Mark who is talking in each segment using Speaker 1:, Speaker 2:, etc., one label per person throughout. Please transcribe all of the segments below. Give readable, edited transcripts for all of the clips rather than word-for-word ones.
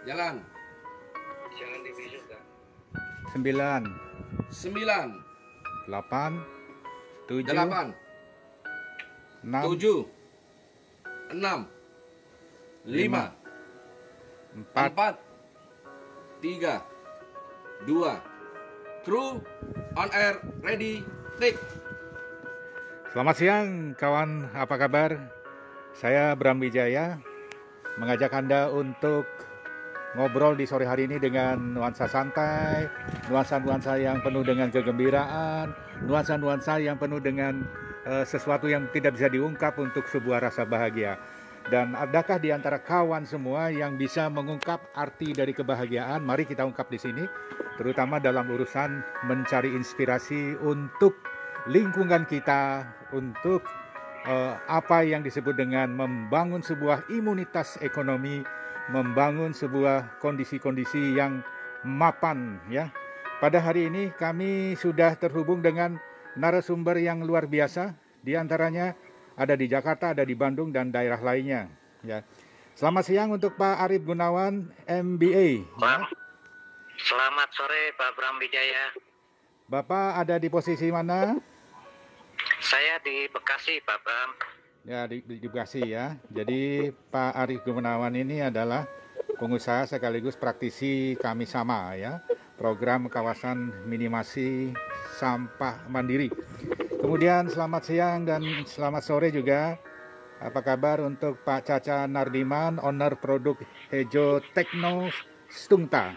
Speaker 1: Jalan.
Speaker 2: Jangan dibisu, Kak.
Speaker 3: 9,
Speaker 1: 9,
Speaker 3: 8, 7,
Speaker 1: 8,
Speaker 3: 6,
Speaker 1: 7, 6, 5,
Speaker 3: 4.
Speaker 1: 4, 3, 2, crew on air, ready, take.
Speaker 3: Selamat siang kawan, apa kabar? Saya Bram Wijaya mengajak Anda untuk ngobrol di sore hari ini dengan nuansa santai, nuansa-nuansa yang penuh dengan kegembiraan, nuansa-nuansa yang penuh dengan sesuatu yang tidak bisa diungkap untuk sebuah rasa bahagia. Dan adakah di antara kawan semua yang bisa mengungkap arti dari kebahagiaan? Mari kita ungkap di sini, terutama dalam urusan mencari inspirasi untuk lingkungan kita, untuk apa yang disebut dengan membangun sebuah imunitas ekonomi, membangun sebuah kondisi-kondisi yang mapan ya. Pada hari ini kami sudah terhubung dengan narasumber yang luar biasa, di antaranya ada di Jakarta, ada di Bandung dan daerah lainnya ya. Selamat siang untuk Pak Arief Gunawan, MBA. Ya.
Speaker 2: Selamat sore Pak Bram Wijaya.
Speaker 3: Bapak ada di posisi mana?
Speaker 2: Saya di Bekasi, Pak Bram.
Speaker 3: Ya, di Bekasi ya. Jadi Pak Arief Gunawan ini adalah pengusaha sekaligus praktisi Kami Sama ya, program kawasan minimasi sampah mandiri. Kemudian selamat siang dan selamat sore juga. Apa kabar untuk Pak Caca Nardiman, owner produk Hejo Tekno Stungta?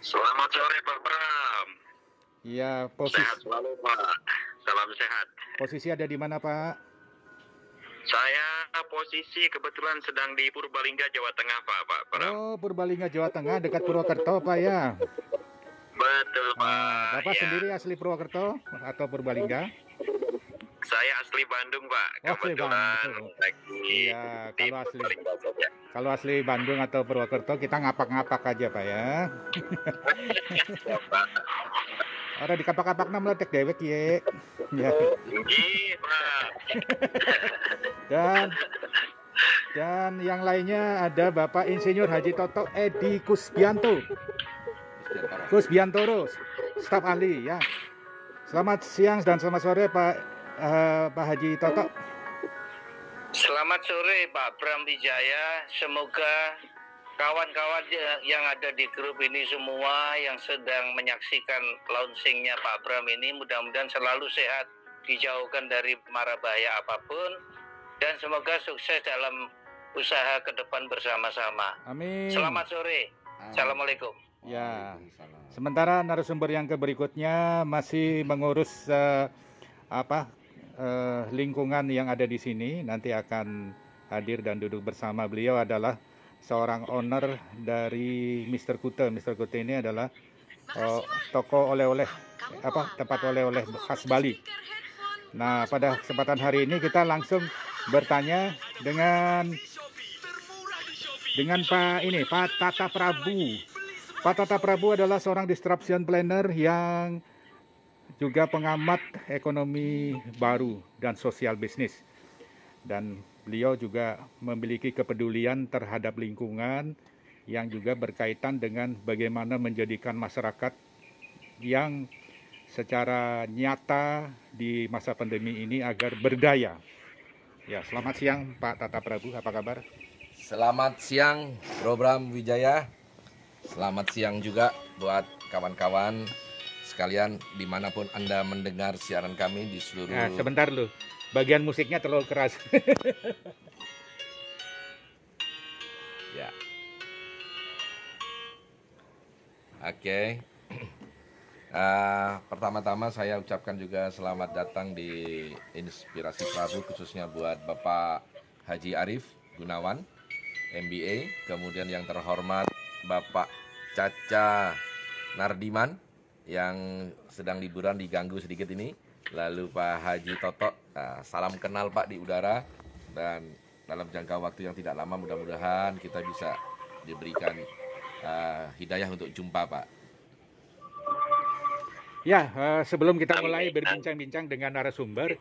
Speaker 2: Selamat sore Pak Bram.
Speaker 3: Ya,
Speaker 2: Sehat selalu Pak. Salam sehat.
Speaker 3: posisi ada di mana Pak?
Speaker 2: Saya posisi kebetulan sedang di Purbalingga, Jawa Tengah Pak Bram.
Speaker 3: Oh, Purbalingga, Jawa Tengah, dekat Purwokerto Pak ya.
Speaker 2: Betul Pak.
Speaker 3: Nah, Bapak
Speaker 2: Ya.
Speaker 3: sendiri asli Purwokerto atau Purbalingga?
Speaker 2: Saya asli Bandung Pak.
Speaker 3: Oh, asli
Speaker 2: Kebetulan
Speaker 3: Bandung.
Speaker 2: lagi
Speaker 3: Iya,
Speaker 2: di
Speaker 3: kalau asli
Speaker 2: Purbalingga saja.
Speaker 3: Kalau asli Bandung atau Purwokerto kita ngapak-ngapak aja Pak ya.
Speaker 2: Ya, Pak.
Speaker 3: Orang di kapak-kapak meletek dewek ye. Ya.
Speaker 2: Iya Pak.
Speaker 3: Dan yang lainnya ada Bapak Insinyur Haji Toto Edi Kusbiantoro, staf ahli ya. Selamat siang dan selamat sore Pak Haji Toto.
Speaker 2: Selamat sore Pak Bram Wijaya. Semoga kawan-kawan yang ada di grup ini semua yang sedang menyaksikan launchingnya Pak Bram ini mudah-mudahan selalu sehat, dijauhkan dari mara bahaya apapun, dan semoga sukses dalam usaha ke depan bersama-sama.
Speaker 3: Amin.
Speaker 2: Selamat sore. Assalamualaikum.
Speaker 3: Ya. Sementara narasumber yang berikutnya masih mengurus lingkungan yang ada di sini, nanti akan hadir dan duduk bersama. Beliau adalah seorang owner dari Mr. Kute. Mr. Kute ini adalah toko oleh-oleh, tempat oleh-oleh khas Bali. Nah, pada kesempatan hari ini kita langsung bertanya dengan Pak Tata Prabu. Pak Tata Prabu adalah seorang disruption planner yang juga pengamat ekonomi baru dan sosial bisnis. Dan beliau juga memiliki kepedulian terhadap lingkungan yang juga berkaitan dengan bagaimana menjadikan masyarakat yang secara nyata di masa pandemi ini agar berdaya. Ya, selamat siang Pak Tata Prabu, apa kabar?
Speaker 1: Selamat siang, Bro Bram Wijaya. Selamat siang juga buat kawan-kawan sekalian dimanapun Anda mendengar siaran kami di seluruh...
Speaker 3: Nah, sebentar loh, bagian musiknya terlalu keras.
Speaker 1: Ya. Oke. Pertama-tama saya ucapkan juga selamat datang di Inspirasi Prabu, khususnya buat Bapak Haji Arief Gunawan, MBA. Kemudian yang terhormat Bapak Caca Nardiman yang sedang liburan, diganggu sedikit ini. Lalu Pak Haji Toto, salam kenal Pak di udara. Dan dalam jangka waktu yang tidak lama mudah-mudahan kita bisa diberikan hidayah untuk jumpa Pak.
Speaker 3: Ya, sebelum kita mulai berbincang-bincang dengan narasumber,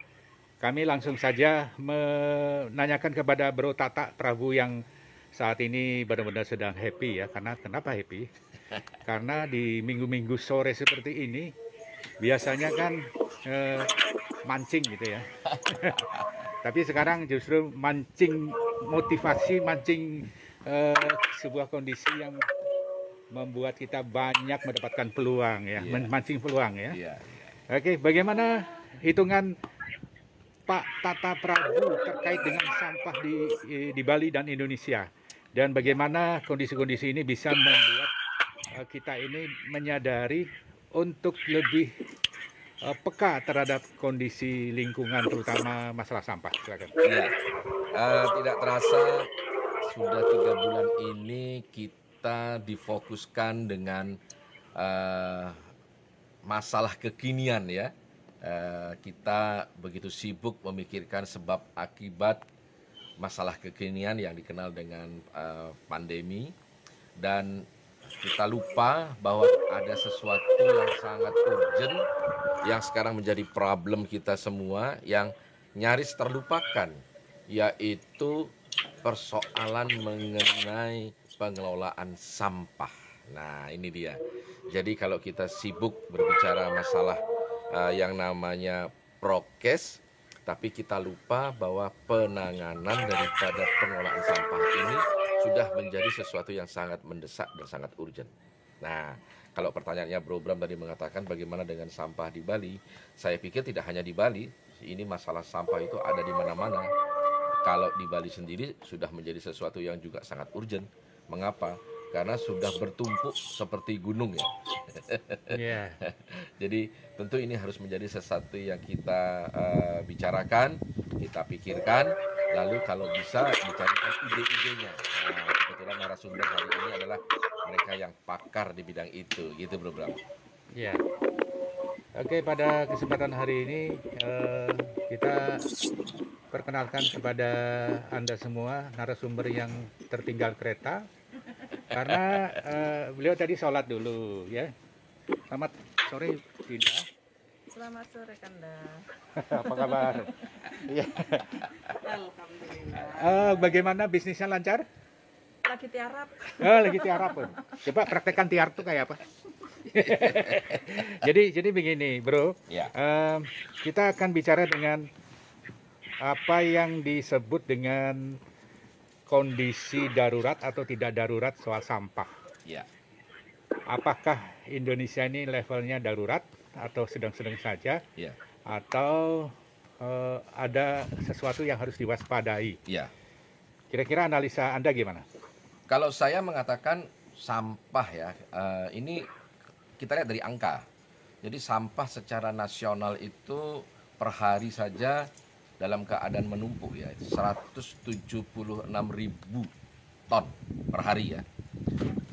Speaker 3: kami langsung saja menanyakan kepada Bro Tata Prabu yang saat ini benar-benar sedang happy ya. Karena kenapa happy? Karena di minggu-minggu sore seperti ini biasanya kan mancing gitu ya. Tapi sekarang justru mancing motivasi, mancing sebuah kondisi yang membuat kita banyak mendapatkan peluang ya,
Speaker 1: Iya.
Speaker 3: mancing peluang ya.
Speaker 1: Iya.
Speaker 3: Oke, bagaimana hitungan Pak Tata Prabu terkait dengan sampah di Bali dan Indonesia? Dan bagaimana kondisi-kondisi ini bisa membuat kita ini menyadari untuk lebih peka terhadap kondisi lingkungan, terutama masalah sampah. Silakan.
Speaker 1: Iya. Tidak terasa sudah 3 bulan ini kita difokuskan dengan masalah kekinian ya. Kita begitu sibuk memikirkan sebab akibat masalah kekinian yang dikenal dengan pandemi, dan kita lupa bahwa ada sesuatu yang sangat urgent yang sekarang menjadi problem kita semua yang nyaris terlupakan, yaitu persoalan mengenai pengelolaan sampah. Nah, ini dia. Jadi kalau kita sibuk berbicara masalah yang namanya prokes, tapi kita lupa bahwa penanganan daripada pengelolaan sampah ini sudah menjadi sesuatu yang sangat mendesak dan sangat urgent. Nah, kalau pertanyaannya Bro Bram tadi mengatakan bagaimana dengan sampah di Bali, saya pikir tidak hanya di Bali, ini masalah sampah itu ada di mana-mana. Kalau di Bali sendiri sudah menjadi sesuatu yang juga sangat urgent. Mengapa? Karena sudah bertumpuk seperti gunung ya.
Speaker 3: Yeah.
Speaker 1: Jadi tentu ini harus menjadi sesuatu yang kita bicarakan, kita pikirkan, lalu kalau bisa dicarikan ide-idenya. Nah, kebetulan narasumber hari ini adalah mereka yang pakar di bidang itu, gitu Bro Bram.
Speaker 3: Ya. Oke, pada kesempatan hari ini kita perkenalkan kepada Anda semua narasumber yang tertinggal kereta, karena beliau tadi sholat dulu ya. Selamat sore Dinda.
Speaker 4: Selamat sore Kanda.
Speaker 3: Apa kabar? Ya.
Speaker 4: Alhamdulillah.
Speaker 3: Bagaimana bisnisnya, lancar?
Speaker 4: Lagi tiarap.
Speaker 3: Lagi tiarap. Coba praktekkan tiarap tuh kayak apa? jadi begini bro,
Speaker 1: Ya.
Speaker 3: kita akan bicara dengan apa yang disebut dengan kondisi darurat atau tidak darurat soal sampah.
Speaker 1: Ya.
Speaker 3: Apakah Indonesia ini levelnya darurat atau sedang-sedang saja,
Speaker 1: Ya.
Speaker 3: atau ada sesuatu yang harus diwaspadai?
Speaker 1: Ya.
Speaker 3: Kira-kira analisa Anda gimana?
Speaker 1: Kalau saya mengatakan sampah ya, ini kita lihat dari angka. Jadi sampah secara nasional itu per hari saja dalam keadaan menumpuk ya, 176.000 ton per hari ya.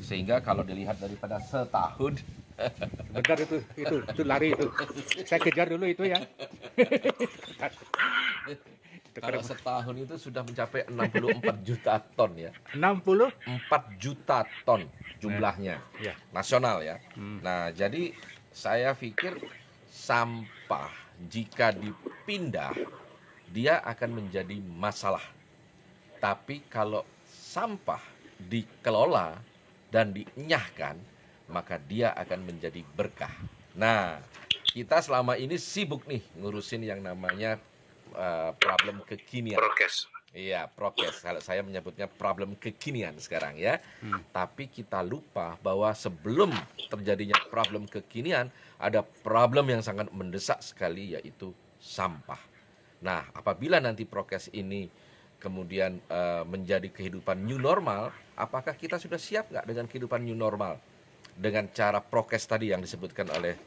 Speaker 1: Sehingga kalau dilihat daripada setahun,
Speaker 3: Bentar, itu lari itu. Saya kejar dulu itu ya.
Speaker 1: kalau setahun itu sudah mencapai 64 juta ton ya.
Speaker 3: 60?
Speaker 1: 4 juta ton jumlahnya.
Speaker 3: Ya.
Speaker 1: Nasional ya.
Speaker 3: Hmm.
Speaker 1: Nah, jadi saya pikir sampah jika dipindah dia akan menjadi masalah. Tapi kalau sampah dikelola dan dienyahkan, maka dia akan menjadi berkah. Nah, kita selama ini sibuk nih ngurusin yang namanya problem kekinian.
Speaker 2: Prokes.
Speaker 1: Iya, prokes. Kalau saya menyebutnya problem kekinian sekarang ya. Tapi kita lupa bahwa sebelum terjadinya problem kekinian, ada problem yang sangat mendesak sekali, yaitu sampah. Nah, apabila nanti prokes ini kemudian menjadi kehidupan new normal, apakah kita sudah siap nggak dengan kehidupan new normal? Dengan cara prokes tadi yang disebutkan oleh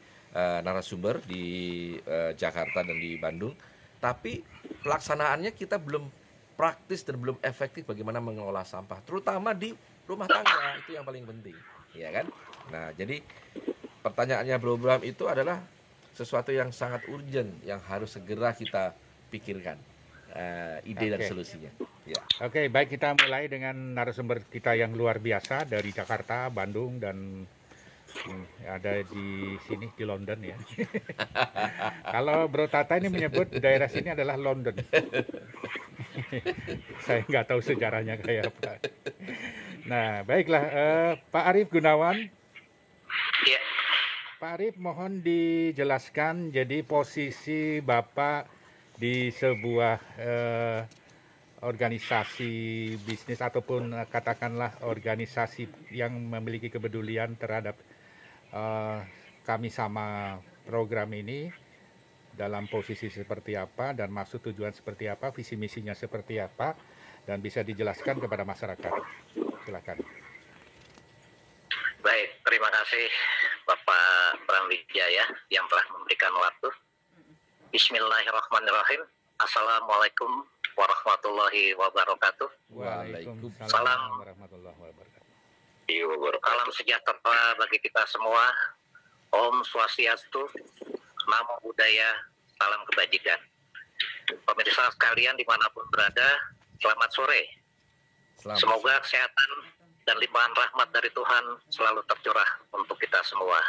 Speaker 1: narasumber di Jakarta dan di Bandung. Tapi pelaksanaannya kita belum praktis dan belum efektif bagaimana mengelola sampah, terutama di rumah tangga, itu yang paling penting, ya kan? Nah, jadi pertanyaannya Bro Bram itu adalah sesuatu yang sangat urgent yang harus segera kita pikirkan ide dan
Speaker 3: Oke.
Speaker 1: solusinya. Ya.
Speaker 3: Oke, baik, kita mulai dengan narasumber kita yang luar biasa dari Jakarta, Bandung, dan ada di sini di London ya. Kalau Bro Tata ini menyebut daerah sini adalah London. Saya nggak tahu sejarahnya kayak apa. Nah, baiklah, Pak Arief Gunawan.
Speaker 2: Ya,
Speaker 3: Pak Arief, mohon dijelaskan jadi posisi Bapak di sebuah organisasi bisnis ataupun katakanlah organisasi yang memiliki kepedulian terhadap kami sama program ini dalam posisi seperti apa dan maksud tujuan seperti apa, visi misinya seperti apa, dan bisa dijelaskan kepada masyarakat. Silakan.
Speaker 2: baik. Terima kasih Bapak Bram Wijaya yang telah memberikan waktu. Bismillahirrahmanirrahim. Assalamualaikum warahmatullahi wabarakatuh.
Speaker 3: Waalaikumsalam warahmatullahi wabarakatuh.
Speaker 2: Salam sejahtera bagi kita semua. Om Swastiastu, Namo Buddhaya, salam kebajikan. Pemirsa sekalian dimanapun berada, selamat sore. Semoga kesehatan dan limpahan rahmat dari Tuhan selalu tercurah untuk kita semua.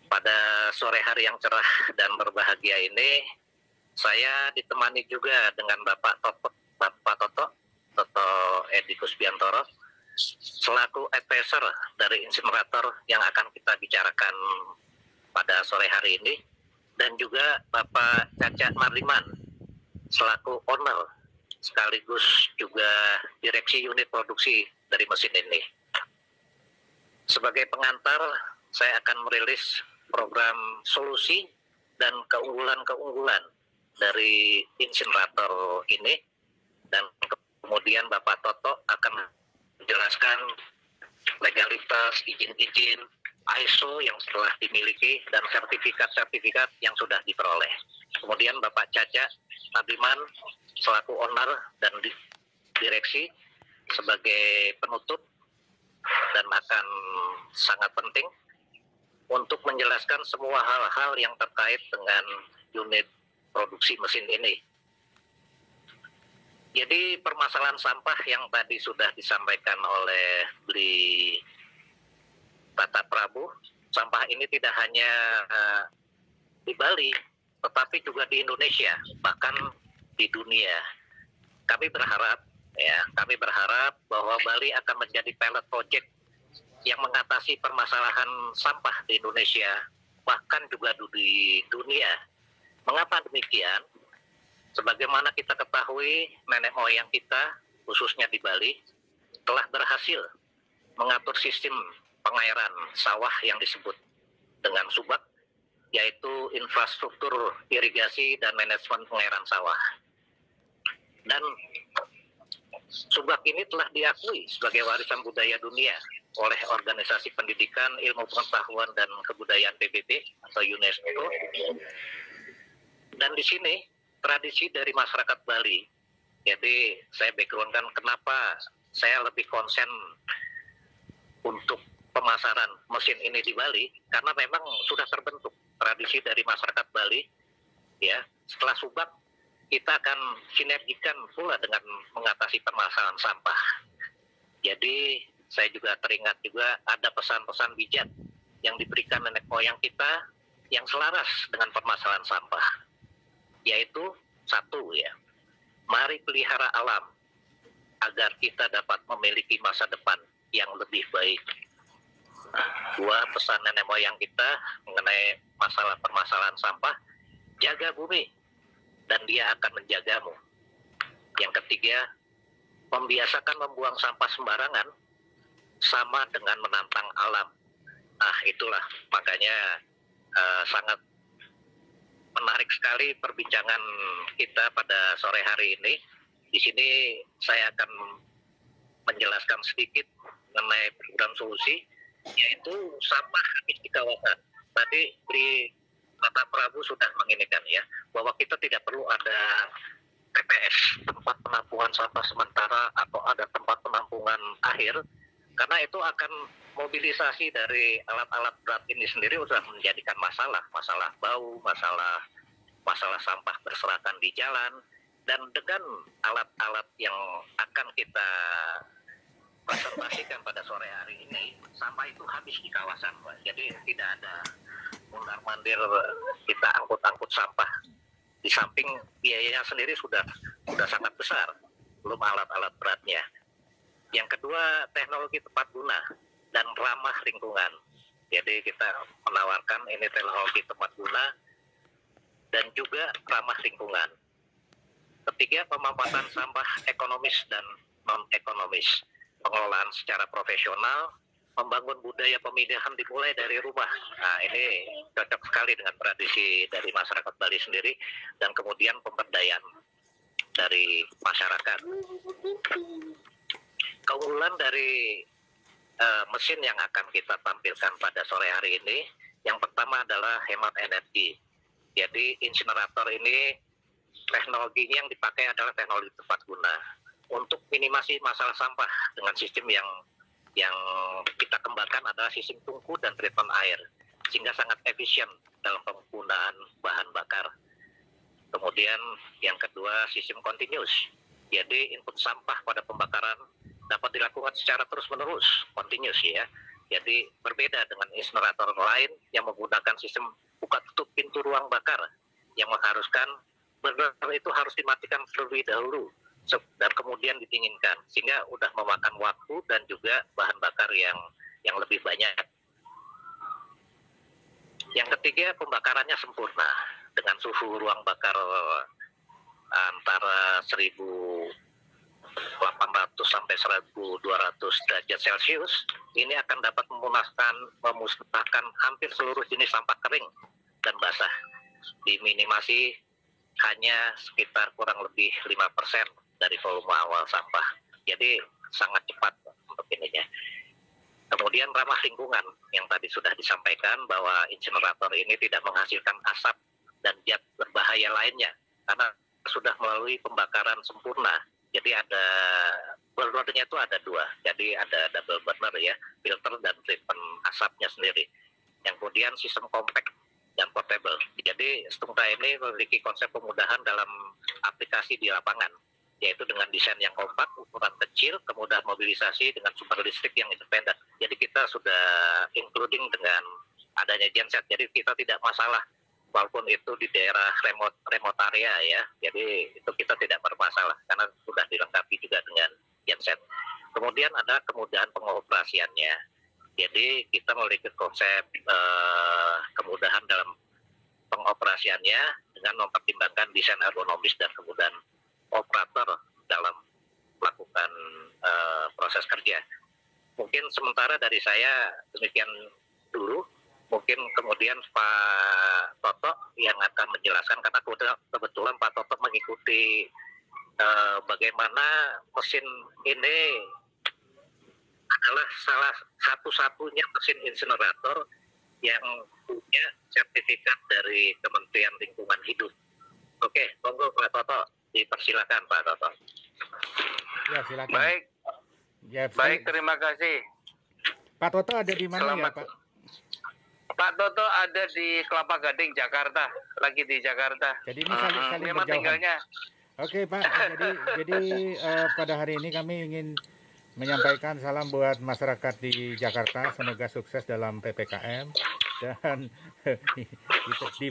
Speaker 2: Pada sore hari yang cerah dan berbahagia ini, saya ditemani juga dengan Bapak Toto Edi Kusbiantoro, selaku advisor dari insinerator yang akan kita bicarakan pada sore hari ini, dan juga Bapak Caca Marliman selaku owner sekaligus juga direksi unit produksi dari mesin ini. Sebagai pengantar, saya akan merilis program solusi dan keunggulan-keunggulan dari insinerator ini, dan kemudian Bapak Toto akan menjelaskan legalitas, izin-izin, ISO yang setelah dimiliki, dan sertifikat-sertifikat yang sudah diperoleh. Kemudian Bapak Caca Marliman selaku owner dan direksi sebagai penutup, dan akan sangat penting untuk menjelaskan semua hal-hal yang terkait dengan unit produksi mesin ini. Jadi permasalahan sampah yang tadi sudah disampaikan oleh Bli Tata Prabu, sampah ini tidak hanya di Bali, tetapi juga di Indonesia, bahkan di dunia. Kami berharap bahwa Bali akan menjadi pilot project yang mengatasi permasalahan sampah di Indonesia, bahkan juga di dunia. Mengapa demikian? Sebagaimana kita ketahui, nenek moyang kita, khususnya di Bali, telah berhasil mengatur sistem pengairan sawah yang disebut dengan Subak, yaitu infrastruktur irigasi dan manajemen pengairan sawah. Dan Subak ini telah diakui sebagai warisan budaya dunia oleh Organisasi Pendidikan, Ilmu Pengetahuan dan Kebudayaan PBB atau UNESCO. Dan di sini tradisi dari masyarakat Bali. Jadi saya backgroundkan kenapa saya lebih konsen untuk pemasaran mesin ini di Bali, karena memang sudah terbentuk tradisi dari masyarakat Bali. Ya, setelah Subak kita akan sinergikan pula dengan mengatasi permasalahan sampah. Jadi saya juga teringat juga ada pesan-pesan bijak yang diberikan nenek moyang kita yang selaras dengan permasalahan sampah. Yaitu satu ya, mari pelihara alam agar kita dapat memiliki masa depan yang lebih baik. Dua, pesan nenek moyang kita mengenai masalah permasalahan sampah, jaga bumi dan dia akan menjagamu. Yang ketiga, membiasakan membuang sampah sembarangan sama dengan menantang alam. Nah itulah makanya sangat menarik sekali perbincangan kita pada sore hari ini. Di sini saya akan menjelaskan sedikit mengenai program solusi, yaitu sampah habis di kawasan. Tadi di Tata Prabu sudah menginikan ya, bahwa kita tidak perlu ada TPS, tempat penampungan sampah sementara, atau ada tempat penampungan akhir, karena itu akan mobilisasi dari alat-alat berat ini sendiri sudah menjadikan masalah bau, masalah sampah berserakan di jalan, dan dengan alat-alat yang akan kita presentasikan pada sore hari ini, sampah itu habis di kawasan, Pak. Jadi tidak ada mundar-mandir kita angkut-angkut sampah. Di samping biayanya sendiri sudah udah sangat besar, belum alat-alat beratnya. Yang kedua, teknologi tepat guna dan ramah lingkungan. Jadi kita menawarkan ini teknologi tepat guna dan juga ramah lingkungan. Ketiga, pemanfaatan sampah ekonomis dan non-ekonomis. Pengelolaan secara profesional, membangun budaya pemilihan dimulai dari rumah. Nah, ini cocok sekali dengan tradisi dari masyarakat Bali sendiri, dan kemudian pemberdayaan dari masyarakat. Keunggulan dari mesin yang akan kita tampilkan pada sore hari ini, yang pertama adalah hemat energi. Jadi insinerator ini teknologinya yang dipakai adalah teknologi tepat guna untuk minimasi masalah sampah dengan sistem yang kita kembangkan adalah sistem tungku dan treatment air, sehingga sangat efisien dalam penggunaan bahan bakar. Kemudian yang kedua, sistem continuous. Jadi input sampah pada pembakaran dapat dilakukan secara terus-menerus, continuous ya. Jadi berbeda dengan insinerator lain yang menggunakan sistem buka tutup pintu ruang bakar yang mengharuskan burner itu harus dimatikan terlebih dahulu dan kemudian didinginkan, sehingga udah memakan waktu dan juga bahan bakar yang lebih banyak. Yang ketiga, pembakarannya sempurna dengan suhu ruang bakar antara 1800 sampai 1200 derajat Celcius. Ini akan dapat memusnahkan hampir seluruh jenis sampah kering dan basah, diminimasi hanya sekitar kurang lebih 5% dari volume awal sampah. Jadi sangat cepat untuk ininya. Kemudian ramah lingkungan yang tadi sudah disampaikan bahwa insinerator ini tidak menghasilkan asap dan zat berbahaya lainnya karena sudah melalui pembakaran sempurna. Jadi ada burnernya itu ada dua, jadi ada double burner ya, filter dan treatment asapnya sendiri. Yang kemudian sistem compact dan portable. Jadi Stumta ini memiliki konsep kemudahan dalam aplikasi di lapangan, yaitu dengan desain yang kompak, ukuran kecil, kemudahan mobilisasi dengan sumber listrik yang independen. Jadi kita sudah including dengan adanya genset, jadi kita tidak masalah walaupun itu di daerah remote area ya. Jadi itu kita tidak bermasalah karena sudah dilengkapi juga dengan genset. Kemudian ada kemudahan pengoperasiannya. Jadi kita memiliki konsep kemudahan dalam pengoperasiannya dengan mempertimbangkan desain ergonomis dan kemudahan operator dalam melakukan proses kerja. Mungkin sementara dari saya demikian dulu. Mungkin kemudian Pak Toto yang akan menjelaskan, karena kebetulan Pak Toto mengikuti bagaimana mesin ini adalah salah satu-satunya mesin insinerator yang punya sertifikat dari Kementerian Lingkungan Hidup. Oke, monggo Pak Toto, dipersilakan Pak Toto.
Speaker 3: Ya, silakan.
Speaker 2: Baik,
Speaker 3: Ya,
Speaker 2: baik, terima kasih.
Speaker 3: Pak Toto ada di mana ya,
Speaker 2: Selamat.
Speaker 3: Pak?
Speaker 2: Pak Toto ada di Kelapa Gading, Jakarta, lagi di Jakarta.
Speaker 3: Jadi ini saling
Speaker 2: memang
Speaker 3: berjauhan.
Speaker 2: tinggalnya.
Speaker 3: Oke Pak, jadi pada hari ini kami ingin menyampaikan salam buat masyarakat di Jakarta, semoga sukses dalam PPKM. Dan di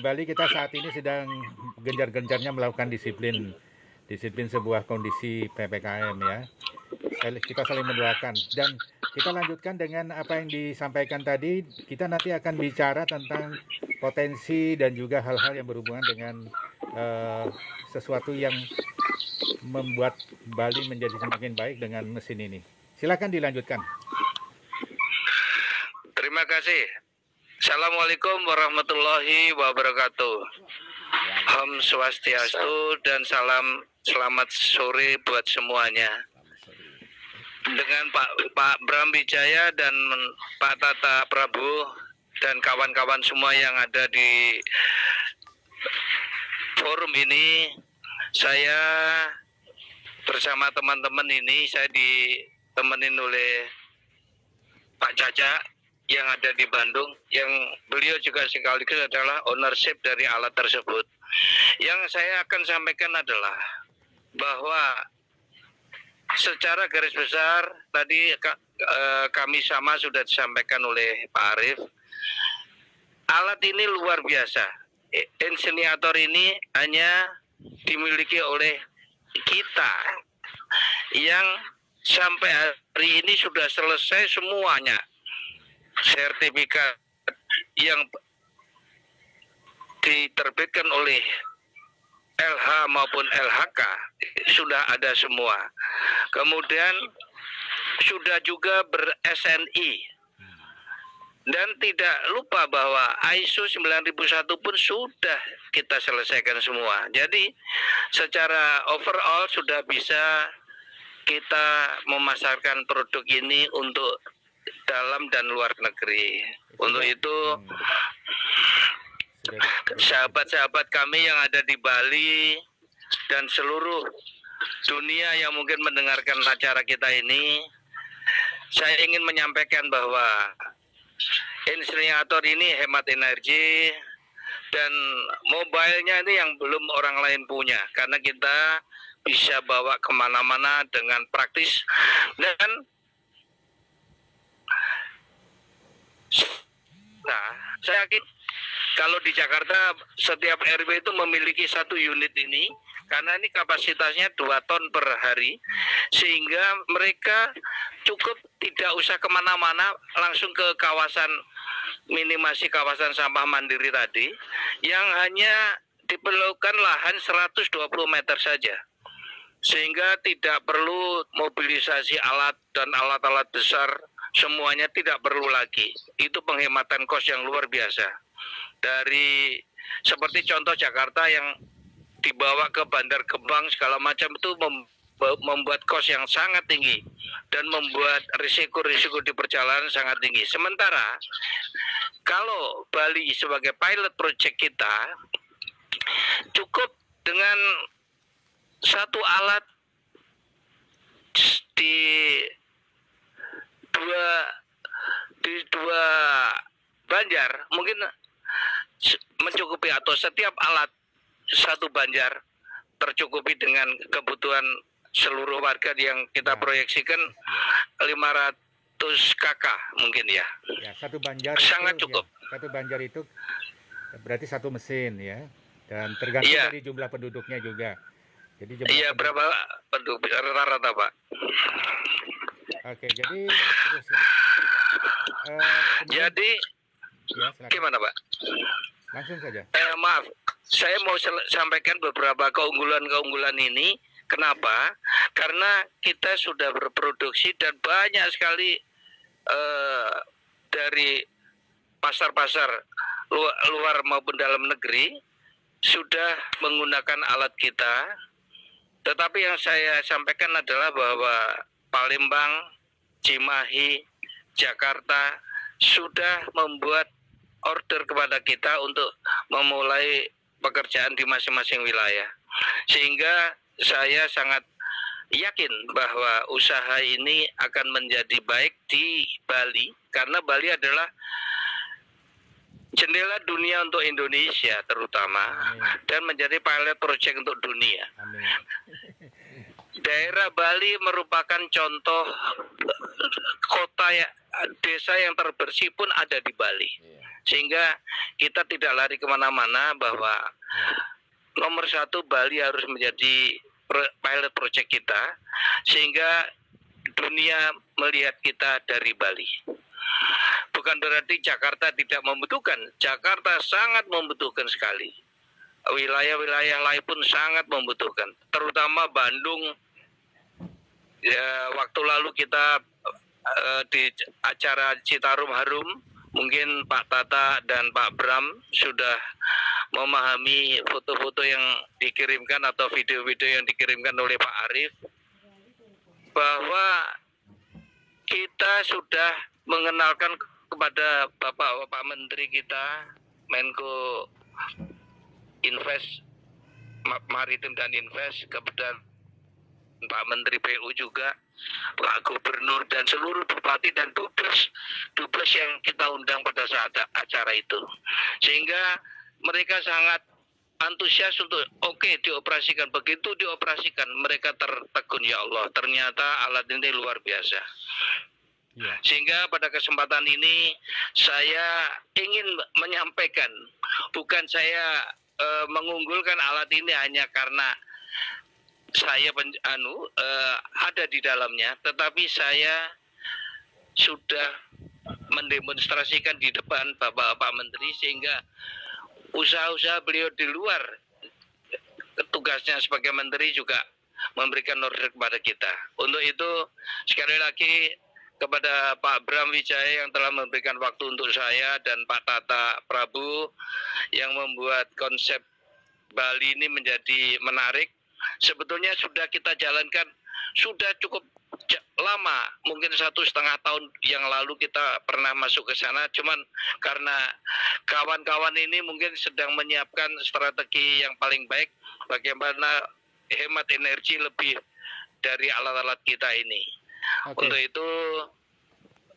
Speaker 3: Bali kita saat ini sedang gencar-gencarnya melakukan disiplin sebuah kondisi PPKM ya. Kita saling mendoakan dan kita lanjutkan dengan apa yang disampaikan tadi. Kita nanti akan bicara tentang potensi dan juga hal-hal yang berhubungan dengan sesuatu yang membuat Bali menjadi semakin baik dengan mesin ini. Silakan dilanjutkan.
Speaker 2: Terima kasih. Assalamualaikum warahmatullahi wabarakatuh. Om Swastiastu dan salam selamat sore buat semuanya. Dengan Pak Bram Wijaya dan Pak Tata Prabu dan kawan-kawan semua yang ada di forum ini, saya bersama teman-teman ini, saya ditemenin oleh Pak Caca yang ada di Bandung, yang beliau juga sekaligus adalah ownership dari alat tersebut. Yang saya akan sampaikan adalah bahwa secara garis besar tadi kami sama sudah disampaikan oleh Pak Arief, alat ini luar biasa. Insinerator ini hanya dimiliki oleh kita yang sampai hari ini sudah selesai semuanya. Sertifikat yang diterbitkan oleh LH maupun LHK sudah ada semua. Kemudian sudah juga ber-SNI. Dan tidak lupa bahwa ISO 9001 pun sudah kita selesaikan semua. Jadi secara overall sudah bisa kita memasarkan produk ini untuk dalam dan luar negeri. Untuk itu sahabat-sahabat kami yang ada di Bali dan seluruh dunia yang mungkin mendengarkan acara kita ini, saya ingin menyampaikan bahwa insinerator ini hemat energi dan mobilenya ini yang belum orang lain punya, karena kita bisa bawa kemana-mana dengan praktis. Dan saya yakin kalau di Jakarta setiap RW itu memiliki satu unit ini, karena ini kapasitasnya 2 ton per hari, sehingga mereka cukup tidak usah kemana-mana, langsung ke kawasan minimasi kawasan sampah mandiri tadi, yang hanya diperlukan lahan 120 meter saja, sehingga tidak perlu mobilisasi alat dan alat-alat besar, semuanya tidak perlu lagi. Itu penghematan kos yang luar biasa. Dari seperti contoh Jakarta yang dibawa ke Bandar Kembang segala macam itu membuat kos yang sangat tinggi dan membuat risiko-risiko di perjalanan sangat tinggi. Sementara kalau Bali sebagai pilot project kita cukup dengan satu alat di dua Banjar mungkin mencukupi, atau setiap alat satu Banjar tercukupi dengan kebutuhan seluruh warga yang kita proyeksikan 500 KK mungkin ya.
Speaker 3: Ya, satu Banjar
Speaker 2: sangat
Speaker 3: itu,
Speaker 2: cukup.
Speaker 3: Ya, satu Banjar itu berarti satu mesin ya, dan tergantung dari jumlah penduduknya juga. Jadi jumlah
Speaker 2: berapa penduduk rata-rata Pak?
Speaker 3: Oke, jadi terus
Speaker 2: jadi
Speaker 3: ya,
Speaker 2: gimana Pak?
Speaker 3: Langsung saja.
Speaker 2: Maaf, saya mau sampaikan beberapa keunggulan-keunggulan ini. Kenapa? Karena kita sudah berproduksi dan banyak sekali dari pasar-pasar luar maupun dalam negeri sudah menggunakan alat kita. Tetapi yang saya sampaikan adalah bahwa Palembang, Cimahi, Jakarta sudah membuat order kepada kita untuk memulai pekerjaan di masing-masing wilayah. Sehingga saya sangat yakin bahwa usaha ini akan menjadi baik di Bali, karena Bali adalah jendela dunia untuk Indonesia terutama. Amin. Dan menjadi pilot project untuk dunia.
Speaker 3: Amin.
Speaker 2: Daerah Bali merupakan contoh kota desa yang terbersih pun ada di Bali. Sehingga kita tidak lari kemana-mana, bahwa nomor satu Bali harus menjadi pilot project kita, sehingga dunia melihat kita dari Bali. Bukan berarti Jakarta tidak membutuhkan. Jakarta sangat membutuhkan sekali. Wilayah-wilayah lain pun sangat membutuhkan. Terutama Bandung. Ya, waktu lalu kita di acara Citarum Harum, mungkin Pak Tata dan Pak Bram sudah memahami foto-foto yang dikirimkan atau video-video yang dikirimkan oleh Pak Arif, bahwa kita sudah mengenalkan kepada Bapak Menteri kita, Menko Invest, Maritim dan Invest, kemudian Pak Menteri PU juga, Pak Gubernur dan seluruh bupati dan dubes yang kita undang pada saat acara itu. Sehingga mereka sangat antusias untuk dioperasikan. Begitu dioperasikan, mereka tertegun, ya Allah, ternyata alat ini luar biasa. Sehingga pada kesempatan ini saya ingin menyampaikan, bukan saya mengunggulkan alat ini hanya karena saya ada di dalamnya, tetapi saya sudah mendemonstrasikan di depan Bapak Menteri, sehingga usaha-usaha beliau di luar tugasnya sebagai Menteri juga memberikan order kepada kita. Untuk itu sekali lagi kepada Pak Bram Wijaya yang telah memberikan waktu untuk saya, dan Pak Tata Prabu yang membuat konsep Bali ini menjadi menarik. Sebetulnya sudah kita jalankan sudah cukup lama, mungkin 1,5 tahun yang lalu kita pernah masuk ke sana, cuman karena kawan-kawan ini mungkin sedang menyiapkan strategi yang paling baik bagaimana hemat energi lebih dari alat-alat kita ini. Untuk itu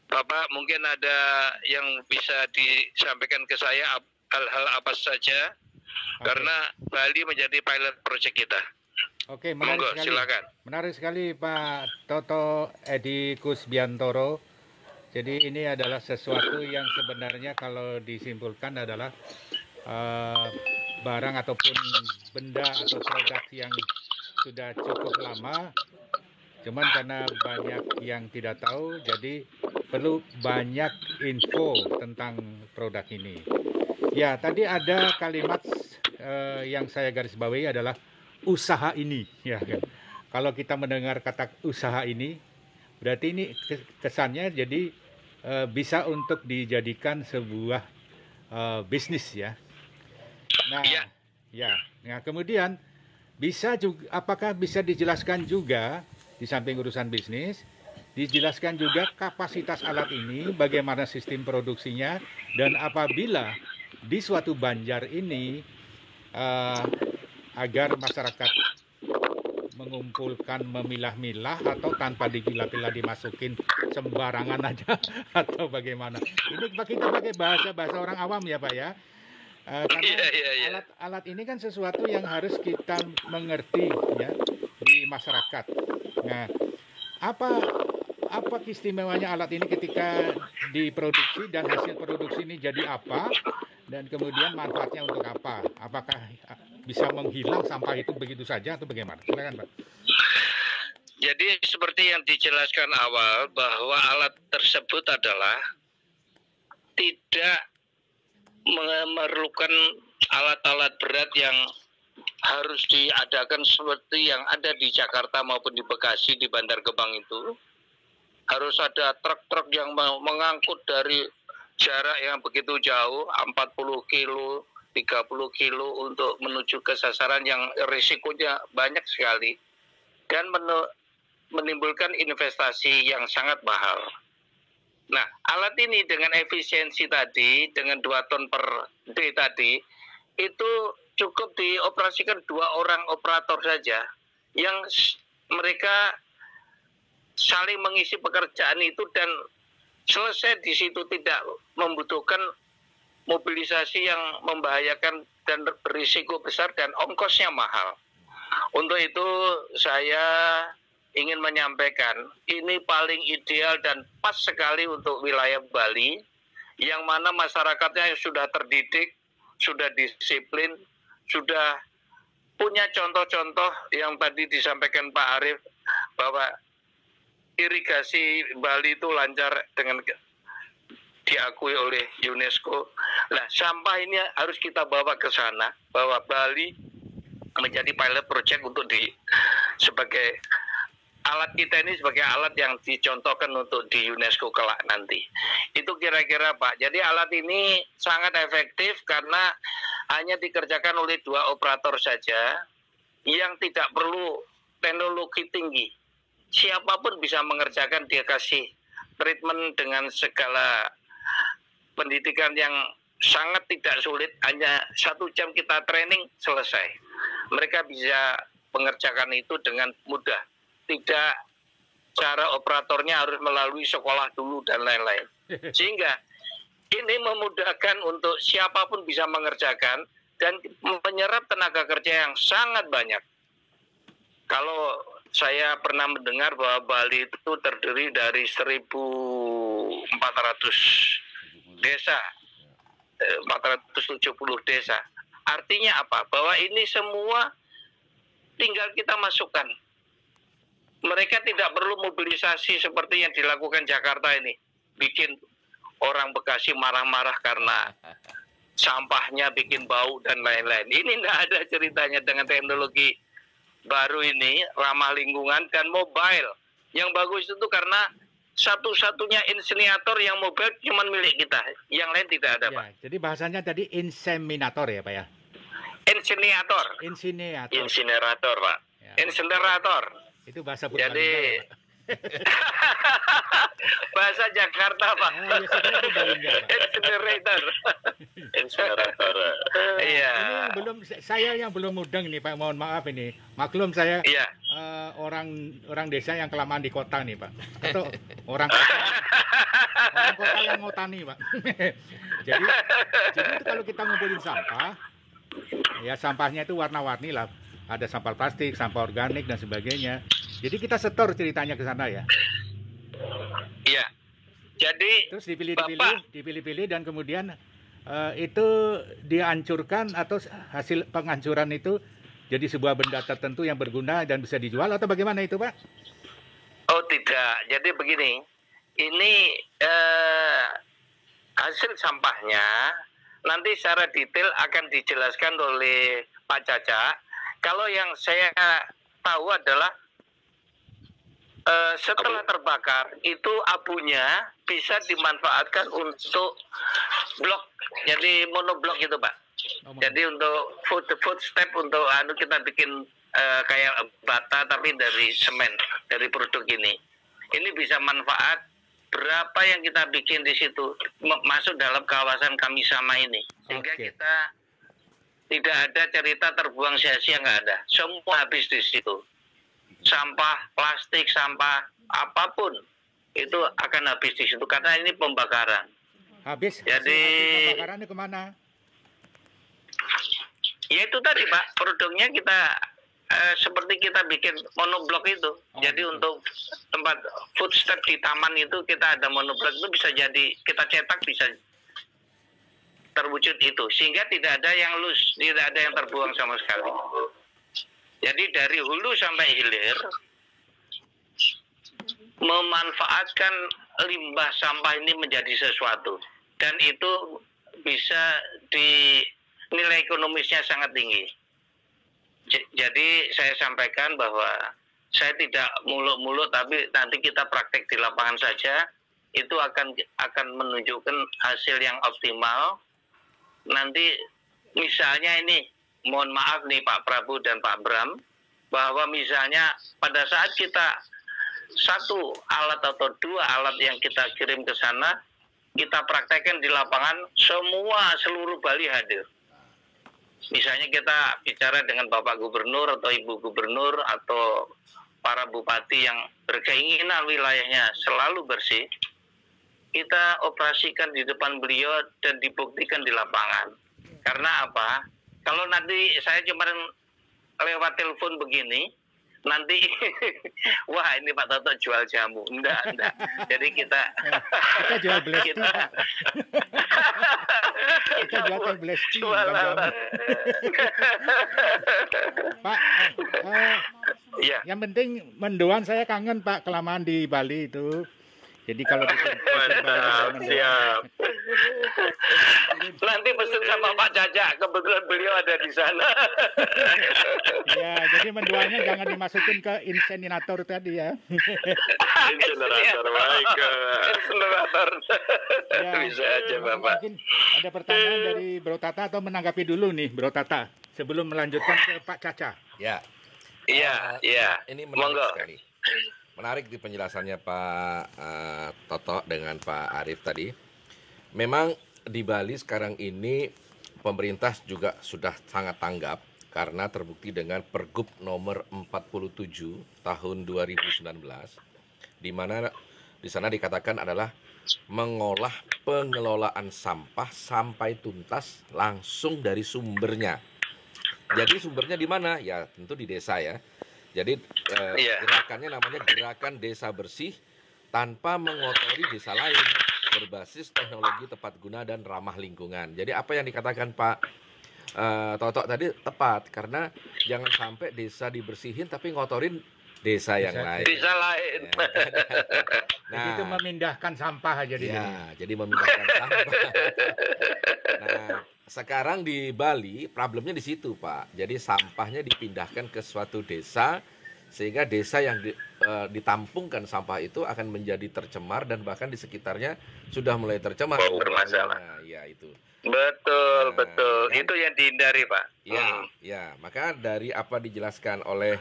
Speaker 2: Bapak mungkin ada yang bisa disampaikan ke saya, hal-hal apa saja, karena Bali menjadi pilot project kita.
Speaker 3: Oke, menarik
Speaker 2: Monggo,
Speaker 3: sekali.
Speaker 2: silakan.
Speaker 3: Menarik sekali Pak Toto Edi Kusbiantoro. Jadi ini adalah sesuatu yang sebenarnya kalau disimpulkan adalah barang ataupun benda atau produk yang sudah cukup lama, cuman karena banyak yang tidak tahu, jadi perlu banyak info tentang produk ini. Ya, tadi ada kalimat yang saya garis bawahi adalah usaha ini, ya kan. Kalau kita mendengar kata usaha ini, berarti ini kesannya jadi bisa untuk dijadikan sebuah bisnis, ya. Nah, ya. Nah, kemudian bisa juga, apakah bisa dijelaskan juga di samping urusan bisnis, dijelaskan juga kapasitas alat ini, bagaimana sistem produksinya, dan apabila di suatu banjar ini agar masyarakat mengumpulkan, memilah-milah, atau tanpa dipilah-pilah dimasukin sembarangan aja atau bagaimana. Ini kita pakai bahasa orang awam ya Pak ya. Karena alat ini kan sesuatu yang harus kita mengerti ya di masyarakat. Nah, apa keistimewanya alat ini ketika diproduksi, dan hasil produksi ini jadi apa, dan kemudian manfaatnya untuk apa? Apakah bisa menghilang sampah itu begitu saja atau bagaimana? Silakan Pak.
Speaker 2: Jadi seperti yang dijelaskan awal, bahwa alat tersebut adalah tidak memerlukan alat-alat berat yang harus diadakan seperti yang ada di Jakarta maupun di Bekasi, di Bantar Gebang itu. Harus ada truk-truk yang mengangkut dari jarak yang begitu jauh, 40 kilo, 30 kilo untuk menuju ke sasaran yang risikonya banyak sekali. Dan menimbulkan investasi yang sangat mahal. Nah, alat ini dengan efisiensi tadi, dengan 2 ton per day tadi, itu cukup dioperasikan 2 orang operator saja, yang mereka saling mengisi pekerjaan itu dan selesai di situ, tidak membutuhkan mobilisasi yang membahayakan dan berisiko besar dan ongkosnya mahal. Untuk itu saya ingin menyampaikan, ini paling ideal dan pas sekali untuk wilayah Bali, yang mana masyarakatnya sudah terdidik, sudah disiplin, sudah punya contoh-contoh yang tadi disampaikan Pak Arief, bahwa irigasi Bali itu lancar dengan diakui oleh UNESCO. Nah, sampah ini harus kita bawa ke sana, bahwa Bali menjadi pilot project untuk sebagai alat kita ini, sebagai alat yang dicontohkan untuk di UNESCO kelak nanti. Itu kira-kira Pak. Jadi alat ini sangat efektif karena hanya dikerjakan oleh 2 operator saja, yang tidak perlu teknologi tinggi. Siapapun bisa mengerjakan, dia kasih treatment dengan segala pendidikan yang sangat tidak sulit, hanya 1 jam kita training selesai. Mereka bisa mengerjakan itu dengan mudah. Tidak cara operatornya harus melalui sekolah dulu dan lain-lain. Sehingga ini memudahkan untuk siapapun bisa mengerjakan dan menyerap tenaga kerja yang sangat banyak. Kalau saya pernah mendengar bahwa Bali itu terdiri dari 1.400 desa, 470 desa. Artinya apa? Bahwa ini semua tinggal kita masukkan. Mereka tidak perlu mobilisasi seperti yang dilakukan Jakarta ini. Bikin orang Bekasi marah-marah karena sampahnya bikin bau dan lain-lain. Ini tidak ada ceritanya dengan teknologi baru ini, ramah lingkungan dan mobile. Yang bagus itu karena satu-satunya insinerator yang mobile cuma milik kita. Yang lain tidak ada, Pak.
Speaker 3: Jadi bahasanya tadi inseminator ya, Pak ya?
Speaker 2: Insinerator. Insinerator, Pak.
Speaker 3: Ya.
Speaker 2: Insinerator.
Speaker 3: Itu bahasa
Speaker 2: Jadi
Speaker 3: Purbalingga, Pak.
Speaker 2: bahasa Jakarta, Pak.
Speaker 3: Oh, ya, saya kira Purbalingga, Pak.
Speaker 2: Insinerator. Insinerator. Iya.
Speaker 3: Ini saya yang belum mudeng nih, Pak. Mohon maaf ini. Maklum saya
Speaker 2: Iya.
Speaker 3: orang desa yang kelamaan di kota nih, Pak. Atau orang kota yang ngotani, Pak. jadi itu kalau kita ngumpulin sampah, ya sampahnya itu warna-warni lah. Ada sampah plastik, sampah organik dan sebagainya. Jadi kita setor ceritanya ke sana ya.
Speaker 2: Iya. Jadi
Speaker 3: Terus dipilih-pilih dan kemudian itu dihancurkan atau hasil penghancuran itu jadi sebuah benda tertentu yang berguna dan bisa dijual atau bagaimana itu, Pak?
Speaker 2: Oh tidak. Jadi begini. Ini hasil sampahnya nanti secara detail akan dijelaskan oleh Pak Caca. Kalau yang saya tahu adalah setelah terbakar itu abunya bisa dimanfaatkan untuk blok, jadi monoblok gitu, Pak. Jadi untuk food step untuk kita bikin kayak bata tapi dari semen, dari produk ini. Ini bisa manfaat berapa yang kita bikin di situ masuk dalam kawasan kami sama ini, sehingga kita tidak ada cerita terbuang sia-sia, nggak ada. Semua habis di situ. Sampah plastik, sampah apapun itu akan habis di situ karena ini pembakaran.
Speaker 3: Habis.
Speaker 2: Jadi
Speaker 3: pembakarannya kemana?
Speaker 2: Ya itu tadi, Pak, produknya kita seperti kita bikin monoblok itu. Jadi untuk tempat food step di taman itu kita ada monoblok itu bisa jadi kita cetak bisa terwujud itu, sehingga tidak ada yang loose, tidak ada yang terbuang sama sekali. Jadi dari hulu sampai hilir memanfaatkan limbah sampah ini menjadi sesuatu, dan itu bisa nilai ekonomisnya sangat tinggi. Jadi saya sampaikan bahwa saya tidak muluk-muluk, tapi nanti kita praktek di lapangan saja, itu akan menunjukkan hasil yang optimal. Nanti misalnya ini, mohon maaf nih Pak Prabu dan Pak Bram, bahwa misalnya pada saat kita satu alat atau dua alat yang kita kirim ke sana, kita praktekkan di lapangan, seluruh Bali hadir. Misalnya kita bicara dengan Bapak Gubernur atau Ibu Gubernur atau para bupati yang berkeinginan wilayahnya selalu bersih, kita operasikan di depan beliau dan dibuktikan di lapangan. Karena apa? Kalau nanti saya cuma lewat telepon begini, nanti wah ini Pak Toto jual jamu. Enggak. Jadi kita
Speaker 3: jual blasti. Kita jual teh blasti. Pak,
Speaker 2: ya.
Speaker 3: Yang penting mendoan saya kangen, Pak, kelamaan di Bali itu. Jadi kalau
Speaker 2: siap. Nanti pesen sama Pak Caca, kebetulan beliau ada di sana.
Speaker 3: Ya, jadi mendoannya jangan dimasukin ke inseminator tadi ya.
Speaker 2: Insenerator, baik. Insenerator.
Speaker 3: Ya,
Speaker 2: bisa aja, Bapak.
Speaker 3: Mungkin ada pertanyaan dari Bro Tata atau menanggapi dulu nih Bro Tata sebelum melanjutkan ke Pak Caca.
Speaker 1: Ya.
Speaker 2: Iya.
Speaker 1: Ini menarik sekali. Menarik di penjelasannya Pak Toto dengan Pak Arif tadi. Memang di Bali sekarang ini pemerintah juga sudah sangat tanggap karena terbukti dengan Pergub nomor 47 tahun 2019, di mana di sana dikatakan adalah mengolah pengelolaan sampah sampai tuntas langsung dari sumbernya. Jadi sumbernya di mana? Ya tentu di desa ya. Jadi gerakannya namanya Gerakan Desa Bersih tanpa mengotori desa lain, berbasis teknologi tepat guna dan ramah lingkungan. Jadi apa yang dikatakan Pak Totok tadi tepat, karena jangan sampai desa dibersihin tapi ngotorin desa yang
Speaker 3: Desa-
Speaker 1: lain.
Speaker 2: Bisa lain.
Speaker 1: Ya.
Speaker 3: Jadi itu memindahkan sampah aja di sini.
Speaker 1: Ya, jadi memindahkan sampah. Nah, sekarang di Bali problemnya di situ, Pak. Jadi sampahnya dipindahkan ke suatu desa sehingga desa yang ditampungkan sampah itu akan menjadi tercemar dan bahkan di sekitarnya sudah mulai tercemar.
Speaker 2: Bau bermasalah.
Speaker 1: Nah, ya itu.
Speaker 2: Betul,
Speaker 1: Nah,
Speaker 2: betul.
Speaker 1: kan?
Speaker 2: Itu yang dihindari, Pak.
Speaker 1: Ya, ya. Maka dari apa dijelaskan oleh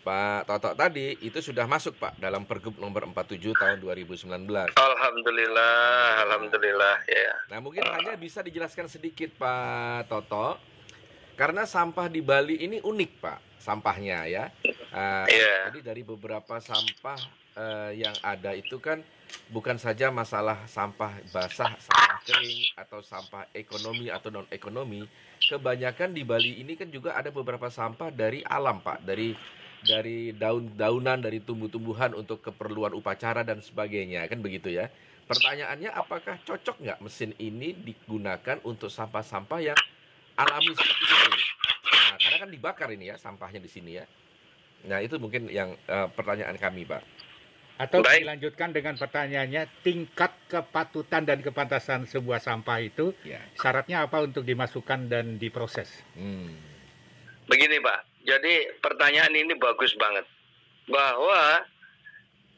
Speaker 1: Pak Totok tadi itu sudah masuk, Pak, dalam Pergub nomor 47 tahun 2019.
Speaker 2: Alhamdulillah, alhamdulillah ya.
Speaker 1: Nah, mungkin hanya bisa dijelaskan sedikit, Pak Toto, karena sampah di Bali ini unik, Pak, sampahnya ya.
Speaker 2: Iya.
Speaker 1: Jadi dari beberapa sampah yang ada itu kan bukan saja masalah sampah basah, sampah kering, atau sampah ekonomi atau non ekonomi. Kebanyakan di Bali ini kan juga ada beberapa sampah dari alam, Pak, dari daun-daunan, dari tumbuh-tumbuhan untuk keperluan upacara dan sebagainya, kan begitu ya. Pertanyaannya, apakah cocok nggak mesin ini digunakan untuk sampah-sampah yang alami seperti itu? Nah, karena kan dibakar ini ya sampahnya di sini ya. Nah, itu mungkin yang pertanyaan kami, Pak.
Speaker 3: Atau
Speaker 2: Baik.
Speaker 3: dilanjutkan dengan pertanyaannya, tingkat kepatutan dan kepantasan sebuah sampah itu
Speaker 1: Ya.
Speaker 3: syaratnya apa untuk dimasukkan dan diproses?
Speaker 2: Begini, Pak. Jadi pertanyaan ini bagus banget. Bahwa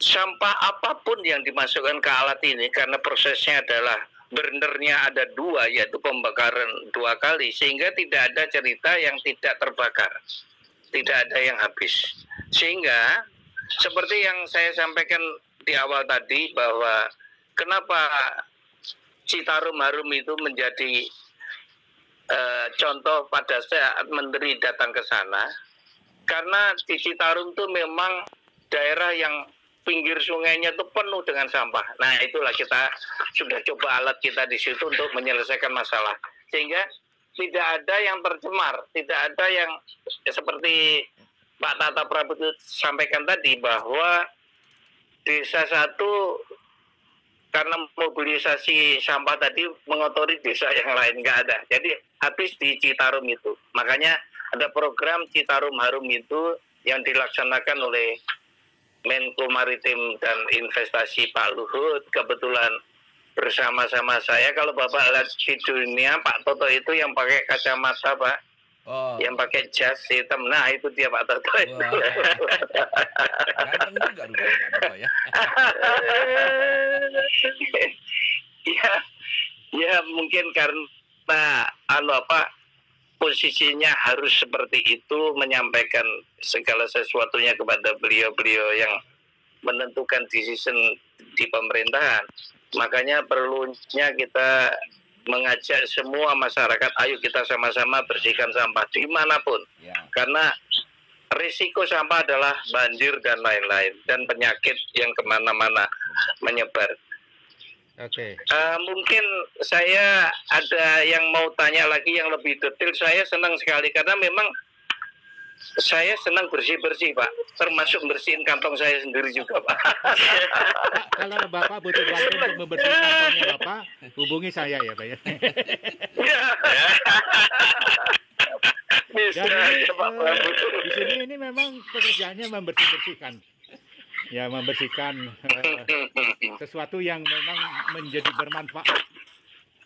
Speaker 2: sampah apapun yang dimasukkan ke alat ini, karena prosesnya adalah burnernya ada dua, yaitu pembakaran 2 kali, sehingga tidak ada cerita yang tidak terbakar, tidak ada yang habis. Sehingga seperti yang saya sampaikan di awal tadi, bahwa kenapa Citarum Harum itu menjadi contoh pada saat menteri datang ke sana, karena di Citarum itu memang daerah yang pinggir sungainya itu penuh dengan sampah. Nah, itulah kita sudah coba alat kita di situ untuk menyelesaikan masalah, sehingga tidak ada yang tercemar, tidak ada yang seperti Pak Tata Prabu sampaikan tadi, bahwa desa satu karena mobilisasi sampah tadi mengotori desa yang lain, nggak ada. Jadi habis di Citarum itu. Makanya ada program Citarum Harum itu yang dilaksanakan oleh Menko Maritim dan Investasi Pak Luhut, kebetulan bersama-sama saya. Kalau Bapak lihat videonya Pak Toto itu yang pakai kacamata, Pak, yang pakai jas hitam. Nah, itu dia Pak Toto itu.
Speaker 1: Ganteng juga rupanya Pak Toto ya.
Speaker 2: Ya mungkin karena posisinya harus seperti itu, menyampaikan segala sesuatunya kepada beliau-beliau yang menentukan decision di pemerintahan. Makanya perlunya kita mengajak semua masyarakat, ayo kita sama-sama bersihkan sampah dimanapun.
Speaker 1: Ya.
Speaker 2: Karena risiko sampah adalah banjir dan lain-lain, dan penyakit yang kemana-mana menyebar.
Speaker 3: Oke.
Speaker 2: Mungkin saya ada yang mau tanya lagi yang lebih detail. Saya senang sekali karena memang saya senang bersih-bersih, Pak. Termasuk bersihin kantong saya sendiri juga, Pak.
Speaker 3: Pak, kalau Bapak butuh bantu untuk membersihkan kantongnya Bapak, hubungi saya ya Pak ya.
Speaker 2: Bisa,
Speaker 3: Jadi
Speaker 2: ya, Pak Prabu.
Speaker 3: di sini ini memang pekerjaannya membersihkan. Ya, membersihkan sesuatu yang memang menjadi bermanfaat,